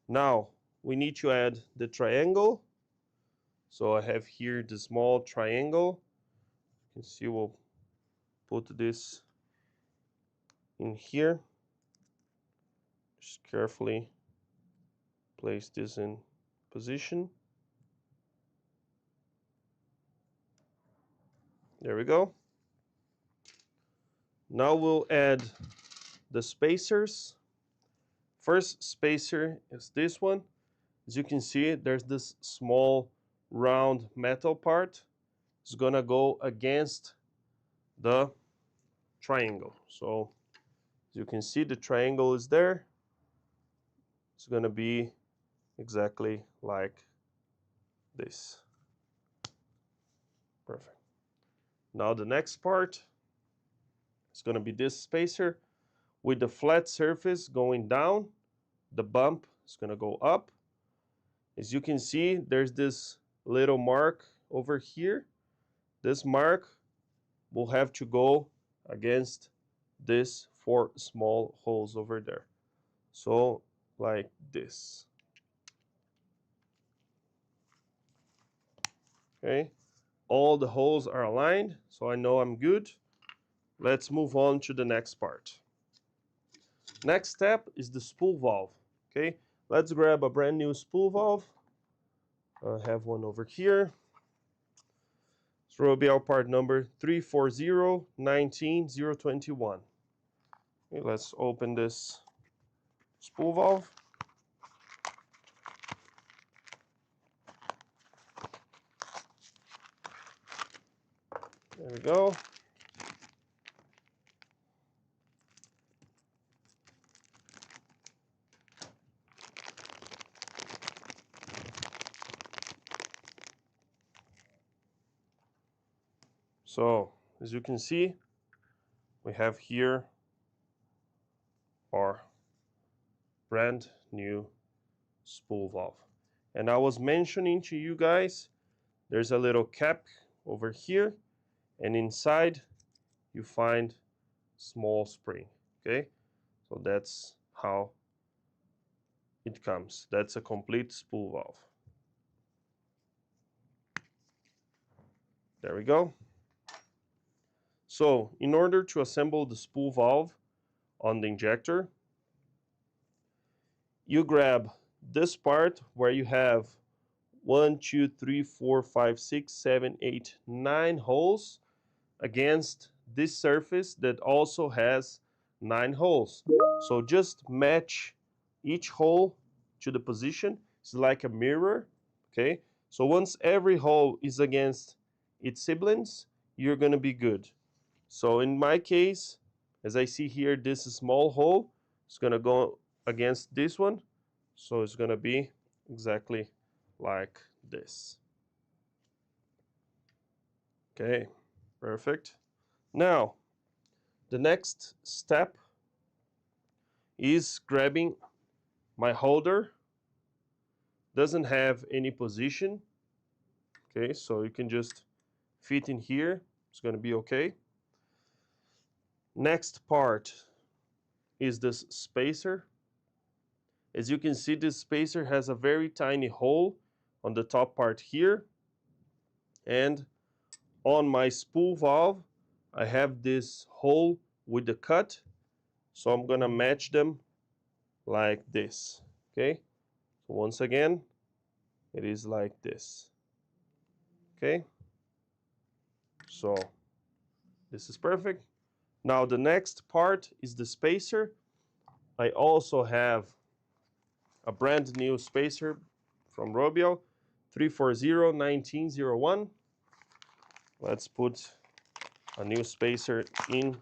Now we need to add the triangle. So I have here the small triangle. You can see we'll put this in here. Just carefully place this in position. There we go. Now we'll add the spacers. First spacer is this one. As you can see, there's this small round metal part. It's gonna go against the triangle. So as you can see, the triangle is there. It's gonna be exactly like this. Perfect. Now the next part is gonna be this spacer with the flat surface going down. The bump is gonna go up. As you can see, there's this little mark over here. this mark will have to go against these 4 small holes over there. So like this. Okay, all the holes are aligned, so I know I'm good. Let's move on to the next part. Next step is the spool valve. Okay, let's grab a brand new spool valve. I have one over here. It's ROBIEL part number 340-19-021. Okay, let's open this spool valve. There we go. So, as you can see, we have here our brand new spool valve. And I was mentioning to you guys, there's a little cap over here, and inside you find small spring, okay? So that's how it comes. That's a complete spool valve. There we go. So in order to assemble the spool valve on the injector, you grab this part where you have 1, 2, 3, 4, 5, 6, 7, 8, 9 holes against this surface that also has 9 holes. So just match each hole to the position. It's like a mirror, okay? So once every hole is against its siblings, you're gonna be good. So in my case, as I see here, this small hole is gonna go against this one. So it's gonna be exactly like this. Okay, perfect. Now, the next step is grabbing my holder. Doesn't have any position. Okay, so you can just fit in here. It's gonna be okay. Next part is this spacer. As you can see, this spacer has a very tiny hole on the top part here. And on my spool valve, I have this hole with the cut. So I'm gonna match them like this, okay? So once again, it is like this, okay? So this is perfect. Now the next part is the spacer. I also have a brand new spacer from ROBIEL 340-19-01. Let's put a new spacer in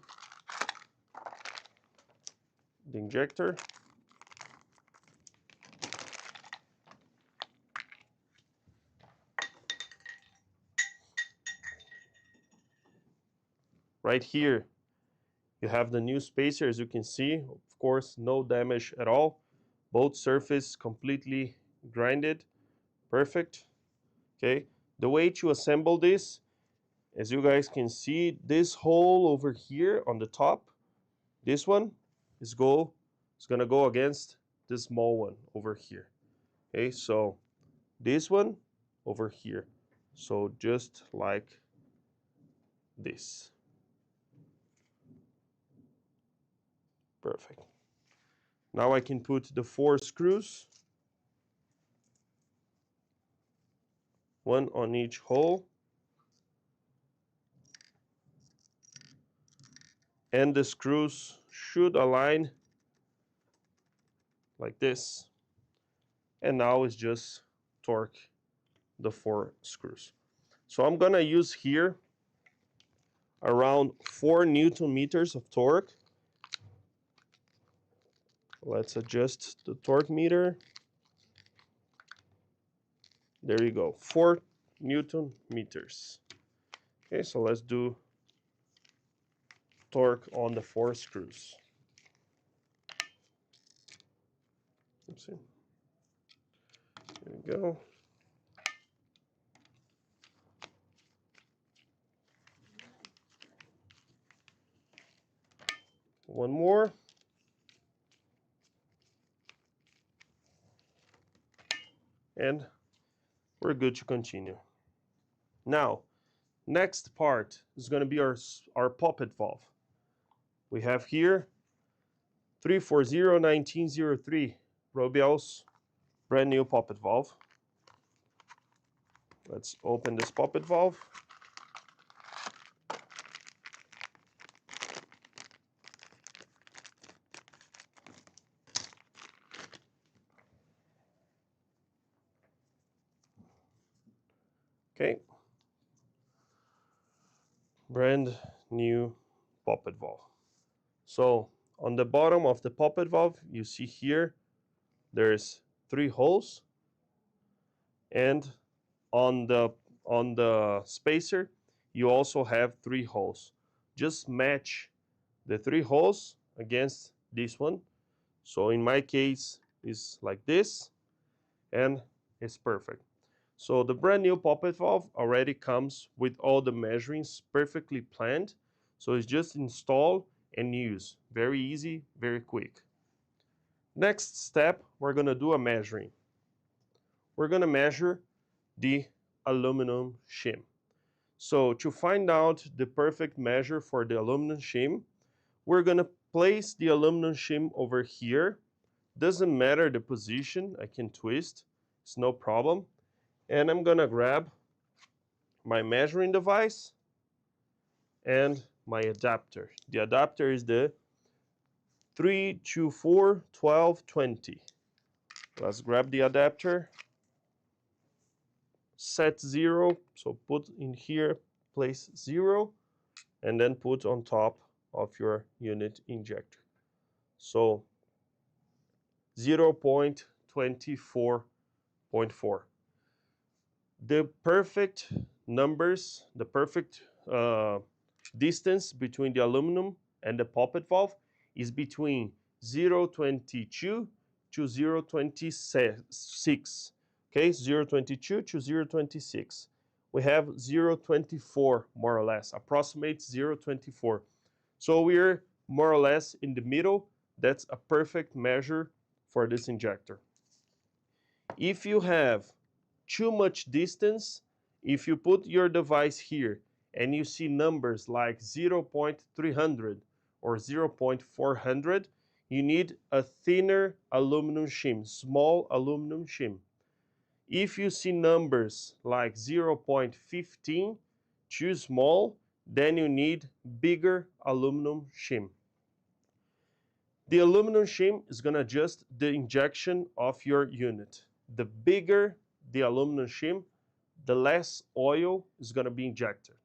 the injector. Right here, you have the new spacer. As you can see, of course, no damage at all. Both surface completely grinded. Perfect. Okay. The way to assemble this, as you guys can see, this hole over here on the top, this one is gonna go against this small one over here. Okay, so this one over here. So just like this. Perfect. Now I can put the 4 screws, one on each hole. And the screws should align like this. And now it's just torque the 4 screws. So I'm gonna use here around 4 Newton meters of torque. Let's adjust the torque meter. There you go, 4 Newton meters. Okay, so let's do torque on the 4 screws. Oopsie. There we go. One more. And we're good to continue. Now, next part is going to be our poppet valve. We have here 340-1903, ROBIEL's brand new poppet valve. Let's open this poppet valve. Okay. Brand new poppet valve. So on the bottom of the poppet valve, you see here, there's 3 holes. And on the spacer, you also have 3 holes. Just match the 3 holes against this one. So in my case, it's like this, and it's perfect. So the brand new poppet valve already comes with all the measurings perfectly planned. So it's just install and use. Very easy, very quick. Next step, we're going to do a measuring. We're going to measure the aluminum shim. So to find out the perfect measure for the aluminum shim, we're going to place the aluminum shim over here. Doesn't matter the position, I can twist, it's no problem. And I'm going to grab my measuring device and my adapter. The adapter is the 324-1220. Let's grab the adapter, set 0, so put in here, place 0, and then put on top of your unit injector. So 0.24.4. The perfect numbers, the perfect distance between the aluminum and the poppet valve is between 0.22 to 0.26. Okay, 0.22 to 0.26. We have 0.24 more or less, approximate 0.24. So we're more or less in the middle. That's a perfect measure for this injector. If you have too much distance, if you put your device here and you see numbers like 0.300 or 0.400, you need a thinner aluminum shim, small aluminum shim. If you see numbers like 0.15, too small, then you need bigger aluminum shim. The aluminum shim is going to adjust the injection of your unit. The bigger the aluminum shim, the less oil is going to be injected.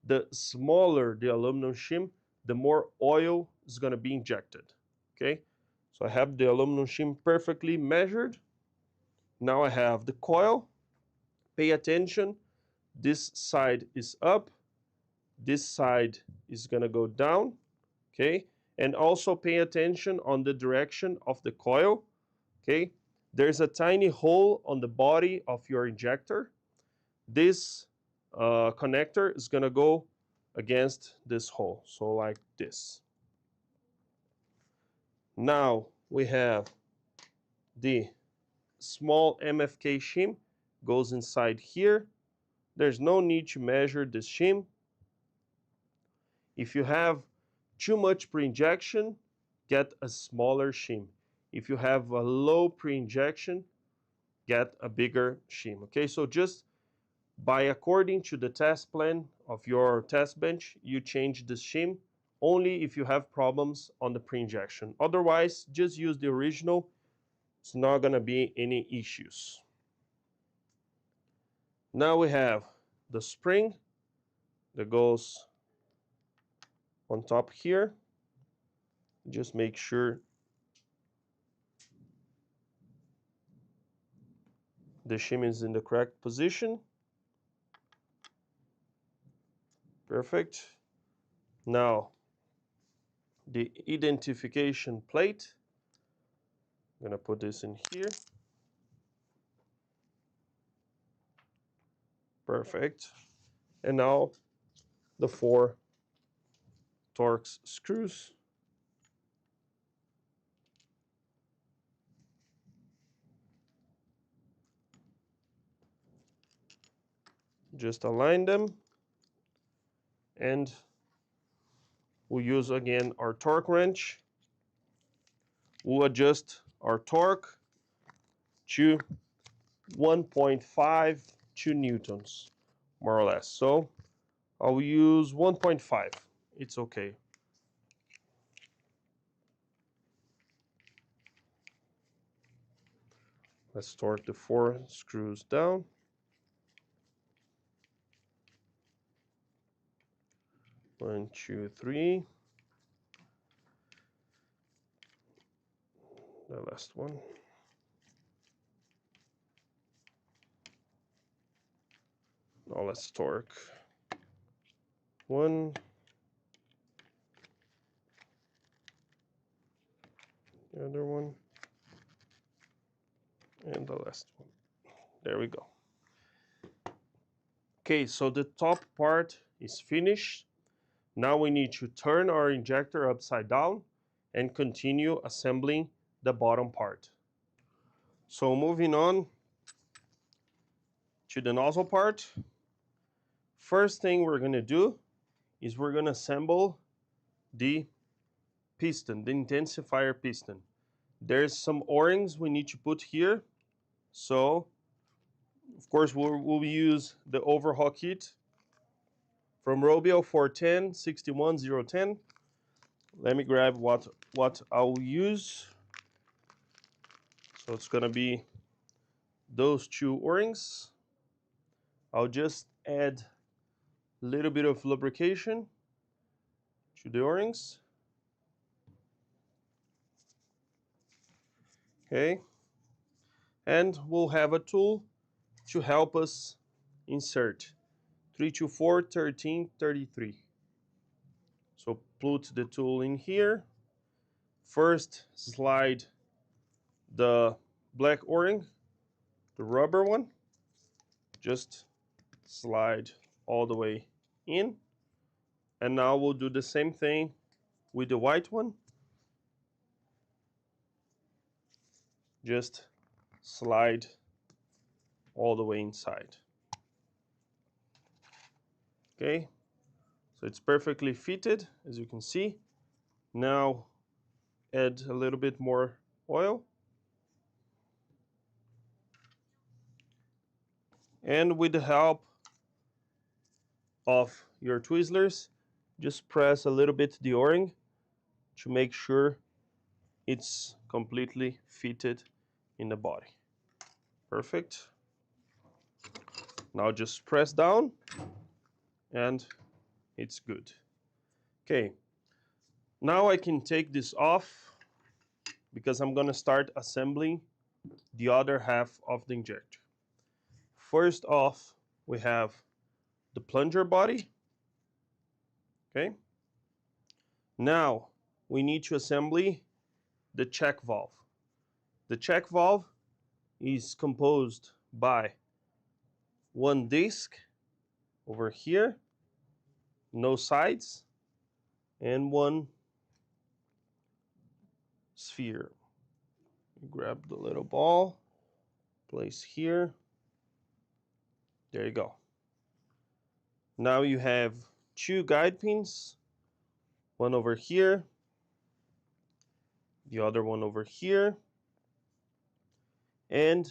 The smaller the aluminum shim, the more oil is going to be injected. Okay, so I have the aluminum shim perfectly measured. Now I have the coil. Pay attention. This side is up. This side is going to go down. Okay, and also pay attention on the direction of the coil. Okay, there's a tiny hole on the body of your injector. This connector is going to go against this hole, so like this. Now we have the small MFK shim goes inside here. There's no need to measure the shim. If you have too much pre-injection, get a smaller shim. If you have a low pre-injection, get a bigger shim. Okay, so just by according to the test plan of your test bench, you change the shim only if you have problems on the pre-injection. Otherwise, just use the original. It's not going to be any issues. Now we have the spring that goes on top here. Just make sure the shim is in the correct position. Perfect. Now, the identification plate. I'm going to put this in here. Perfect. And now the 4 Torx screws. Just align them, and we'll use again our torque wrench. We'll adjust our torque to 1.52 newtons, more or less. So I'll use 1.5. It's okay. Let's torque the 4 screws down. One, two, three. The last one. Now let's torque 1. The other one. And the last one. There we go. Okay, so the top part is finished. Now we need to turn our injector upside down and continue assembling the bottom part. So moving on to the nozzle part. First thing we're going to do is we're going to assemble the piston, the intensifier piston. There's some O-rings we need to put here. So, of course, we'll use the overhaul kit from ROBIEL 410 61010. Let me grab what I'll use. So it's going to be those 2 O-rings. I'll just add a little bit of lubrication to the O-rings. Okay. And we'll have a tool to help us insert 324 1333. So put the tool in here. First slide the black O-ring, the rubber one. Just slide all the way in. And now we'll do the same thing with the white one. Just slide all the way inside. Okay, so it's perfectly fitted, as you can see. Now add a little bit more oil. And with the help of your Twizzlers, just press a little bit the O-ring to make sure it's completely fitted in the body. Perfect. Now just press down and it's good. Okay, now I can take this off because I'm going to start assembling the other half of the injector. First off, we have the plunger body. Okay. Now we need to assemble the check valve. The check valve is composed by one disc over here, no sides, and one sphere. Grab the little ball, place here. There you go. Now you have 2 guide pins, one over here, the other one over here, and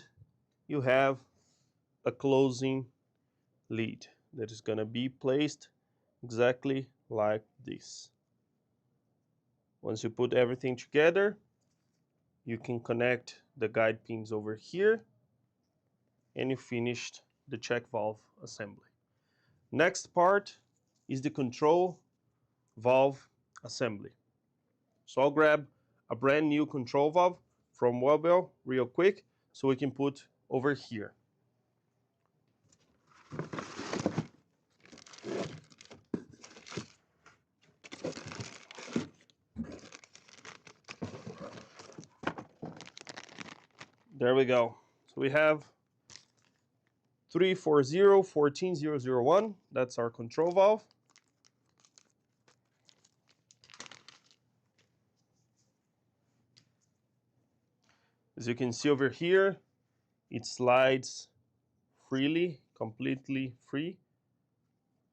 you have a closing lead that is going to be placed exactly like this. Once you put everything together, you can connect the guide pins over here, and you finished the check valve assembly. Next part is the control valve assembly. So I'll grab a brand new control valve from ROBIEL real quick so we can put over here. There we go. So we have 340 14001. That's our control valve. As you can see over here, it slides freely, completely free.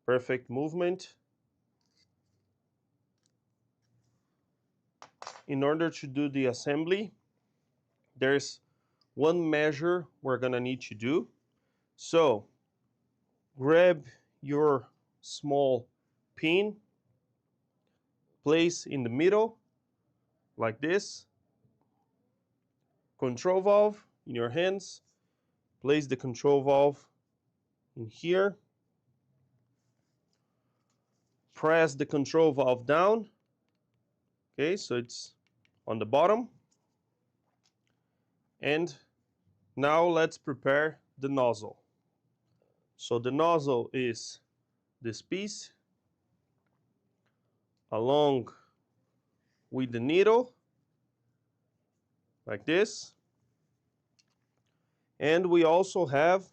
Perfect movement. In order to do the assembly, there's one measure we're gonna need to do. So grab your small pin, place in the middle like this, control valve in your hands, place the control valve in here, press the control valve down, okay, so it's on the bottom. And now let's prepare the nozzle. So the nozzle is this piece along with the needle, like this. And we also have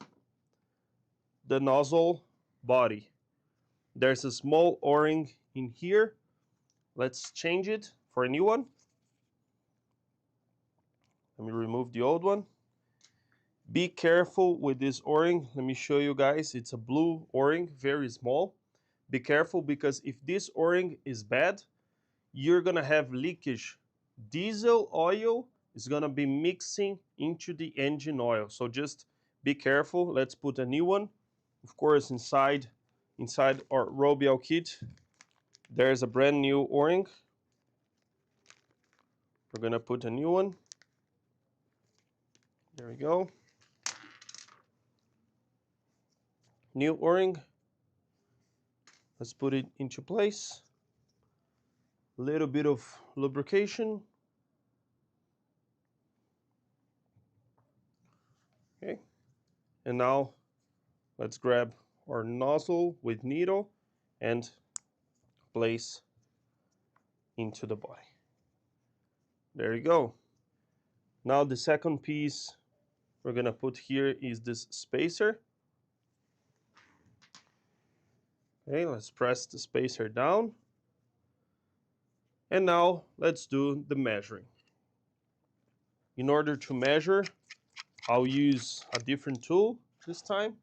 the nozzle body. There's a small O-ring in here. Let's change it for a new one. Let me remove the old one. Be careful with this O-ring. Let me show you guys. It's a blue O-ring, very small. Be careful because if this O-ring is bad, you're gonna have leakage. Diesel oil is gonna be mixing into the engine oil. So just be careful. Let's put a new one. Of course, inside our ROBIEL kit, there's a brand new O-ring. We're gonna put a new one. There we go. New O-ring. Let's put it into place. A little bit of lubrication. Okay. And now let's grab our nozzle with needle and place into the body. There you go. Now the second piece we're gonna put here is this spacer. Okay, let's press the spacer down. And now let's do the measuring. In order to measure, I'll use a different tool this time.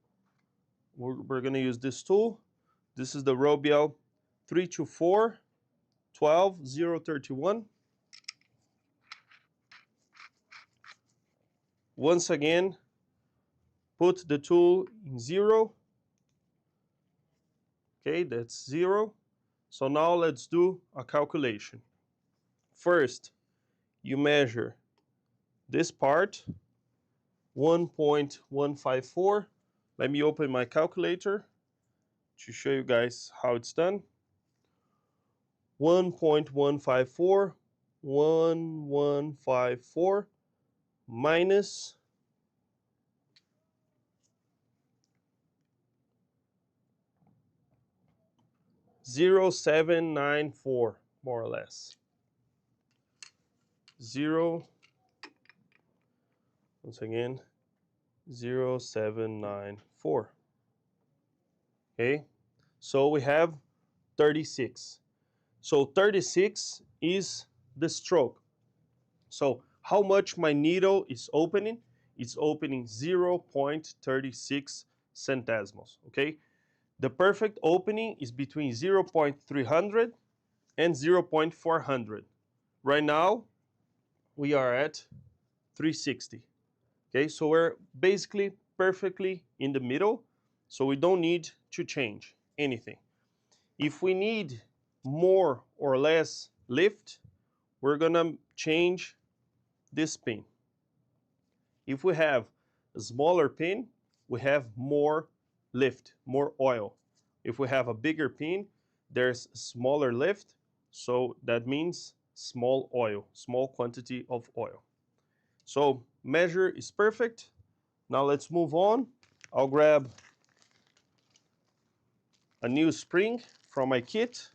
We're gonna use this tool. This is the ROBIEL 324 12031. Once again, put the tool in 0. Okay, that's 0. So now let's do a calculation. First, you measure this part, 1.154. Let me open my calculator to show you guys how it's done. 1.154, 1154 minus 0.794, more or less. Once again, 0.794. Okay, so we have 36. So 36 is the stroke. So how much my needle is opening? It's opening 0.36 centésimos, okay? The perfect opening is between 0.300 and 0.400. Right now, we are at 360. Okay, so we're basically perfectly in the middle, so we don't need to change anything. If we need more or less lift, we're gonna change this pin. If we have a smaller pin, we have more lift, more oil. If we have a bigger pin, there's smaller lift, so that means small oil, small quantity of oil. So measure is perfect. Now let's move on. I'll grab a new spring from my kit.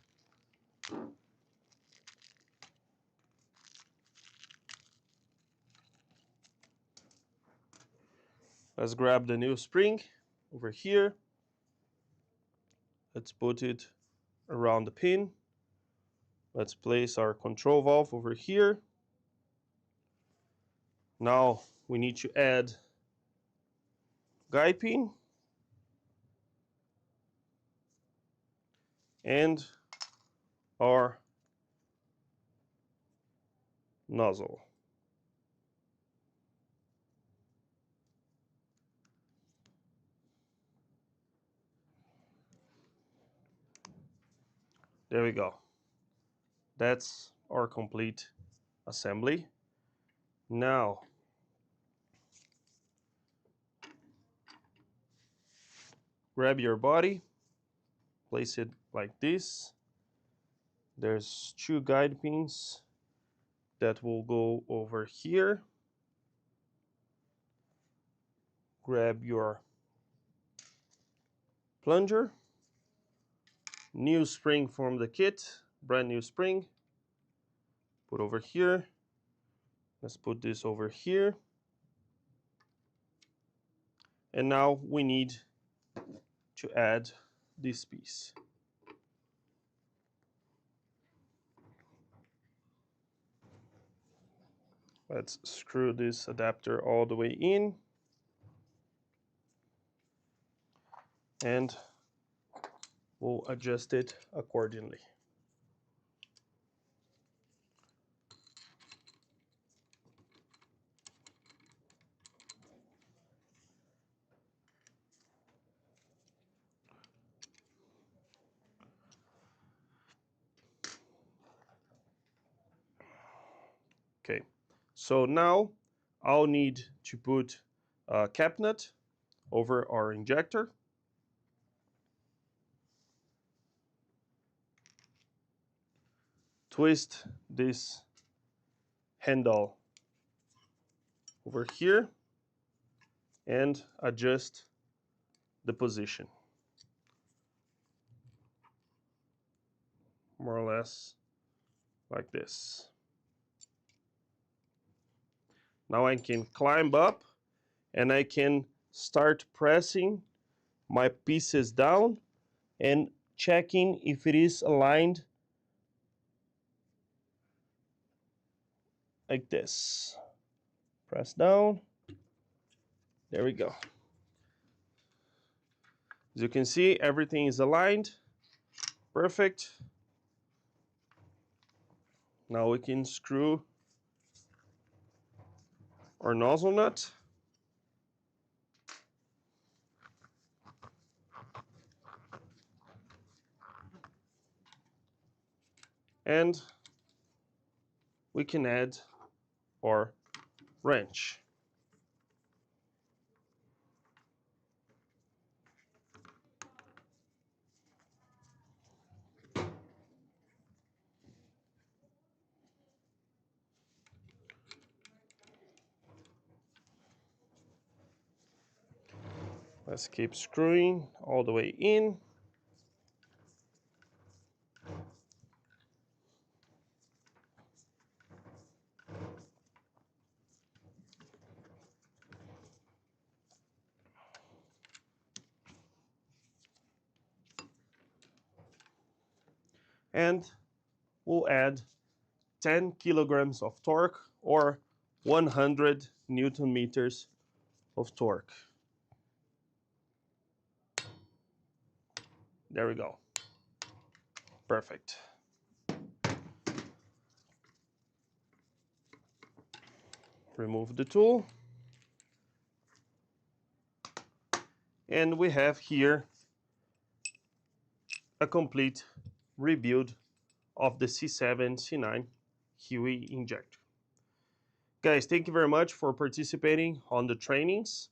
Let's grab the new spring over here. Let's put it around the pin. Let's place our control valve over here. Now we need to add guide pin. and our nozzle. There we go. That's our complete assembly. Now, grab your body, place it like this. There's 2 guide pins that will go over here. Grab your plunger, new spring from the kit, brand new spring, put over here. Let's put this over here. And now we need to add this piece. Let's screw this adapter all the way in. And we'll adjust it accordingly. Okay, so now I'll need to put a cap nut over our injector. Twist this handle over here and adjust the position. More or less like this. Now I can climb up and I can start pressing my pieces down and checking if it is aligned like this. Press down. There we go. As you can see, everything is aligned. Perfect. Now we can screw our nozzle nut. And we can add our wrench. Let's keep screwing all the way in. And we'll add 10 kilograms of torque or 100 Newton meters of torque. There we go. Perfect. Remove the tool. And we have here a complete rebuild of the C7, C9 HEUI injector. Guys, thank you very much for participating on the trainings.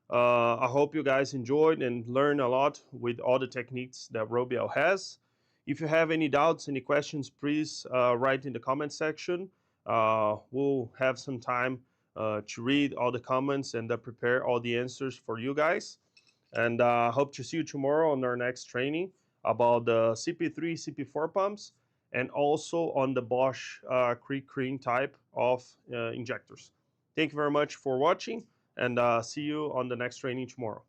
I hope you guys enjoyed and learned a lot with all the techniques that ROBIEL has. If you have any doubts, any questions, please write in the comment section. We'll have some time to read all the comments and prepare all the answers for you guys. And hope to see you tomorrow on our next training about the CP3, CP4 pumps, and also on the Bosch Creek Crane type of injectors. Thank you very much for watching, and see you on the next training tomorrow.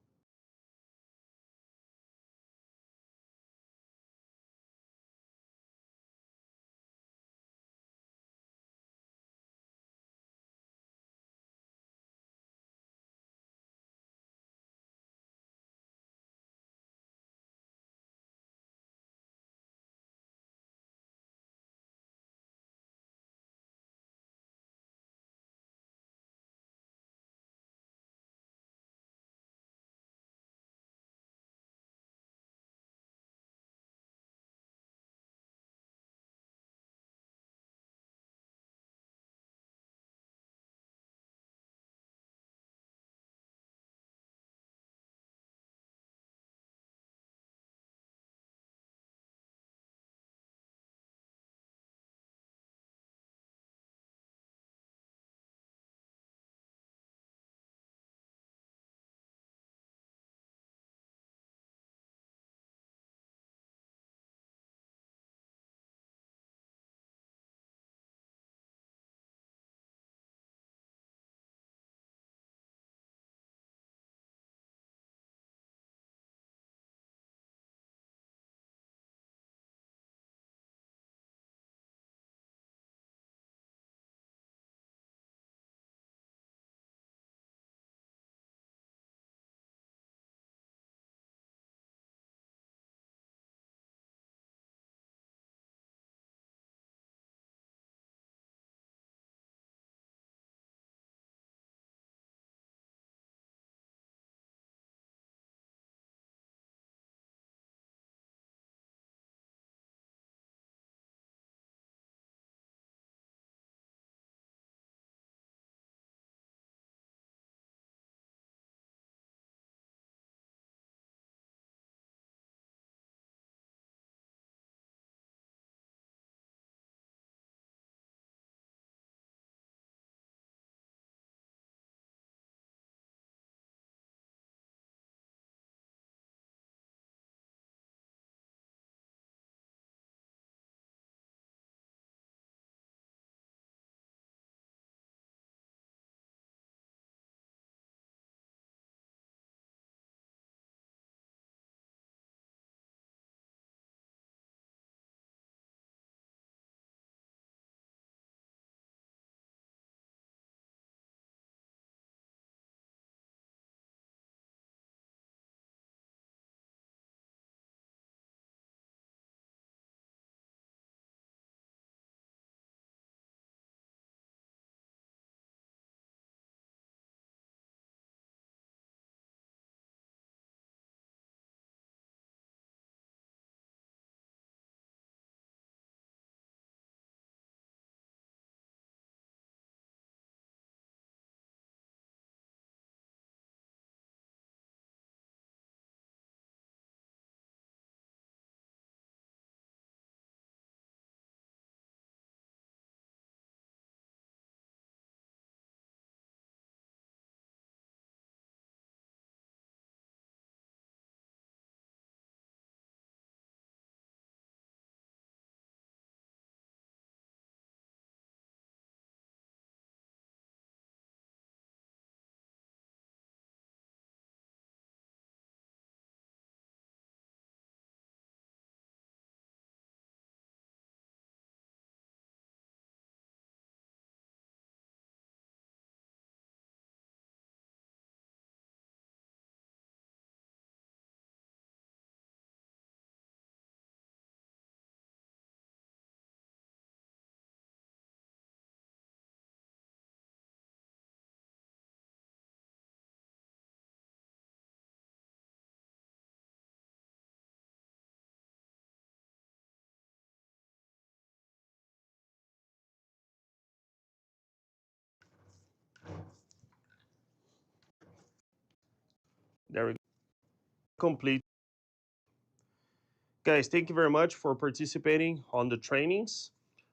There we go. Complete. Guys, thank you very much for participating on the trainings.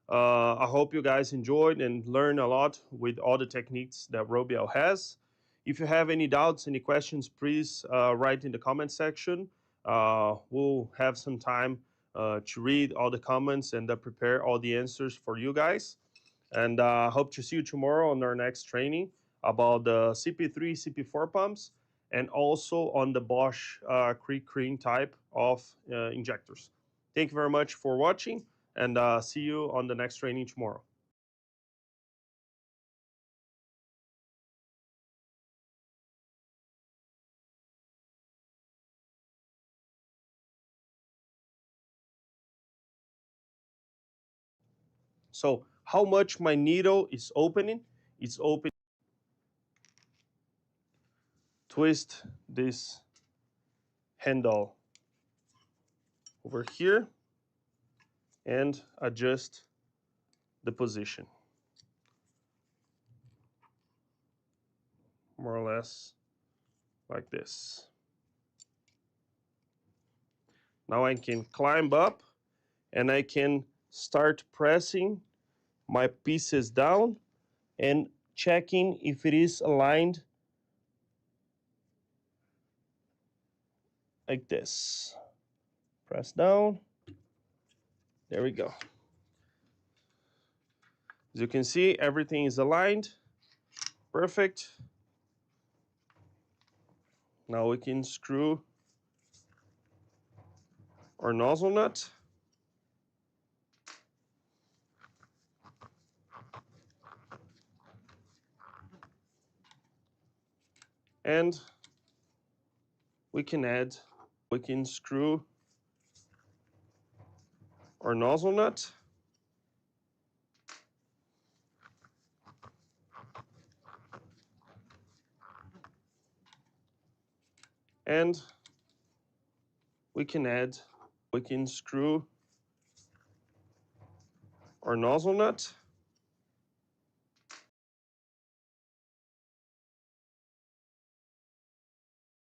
I hope you guys enjoyed and learned a lot with all the techniques that ROBIEL has. If you have any doubts, any questions, please write in the comment section. We'll have some time to read all the comments and prepare all the answers for you guys. And hope to see you tomorrow on our next training about the CP3, CP4 pumps, and also on the Bosch Creek Cream type of injectors. Thank you very much for watching, and see you on the next training tomorrow. So how much my needle is opening? It's open. Twist this handle over here and adjust the position. More or less like this. Now I can climb up and I can start pressing my pieces down and checking if it is aligned like this. Press down. There we go. As you can see, everything is aligned. Perfect. Now we can screw our nozzle nut. And we can screw our nozzle nut. And we can screw our nozzle nut.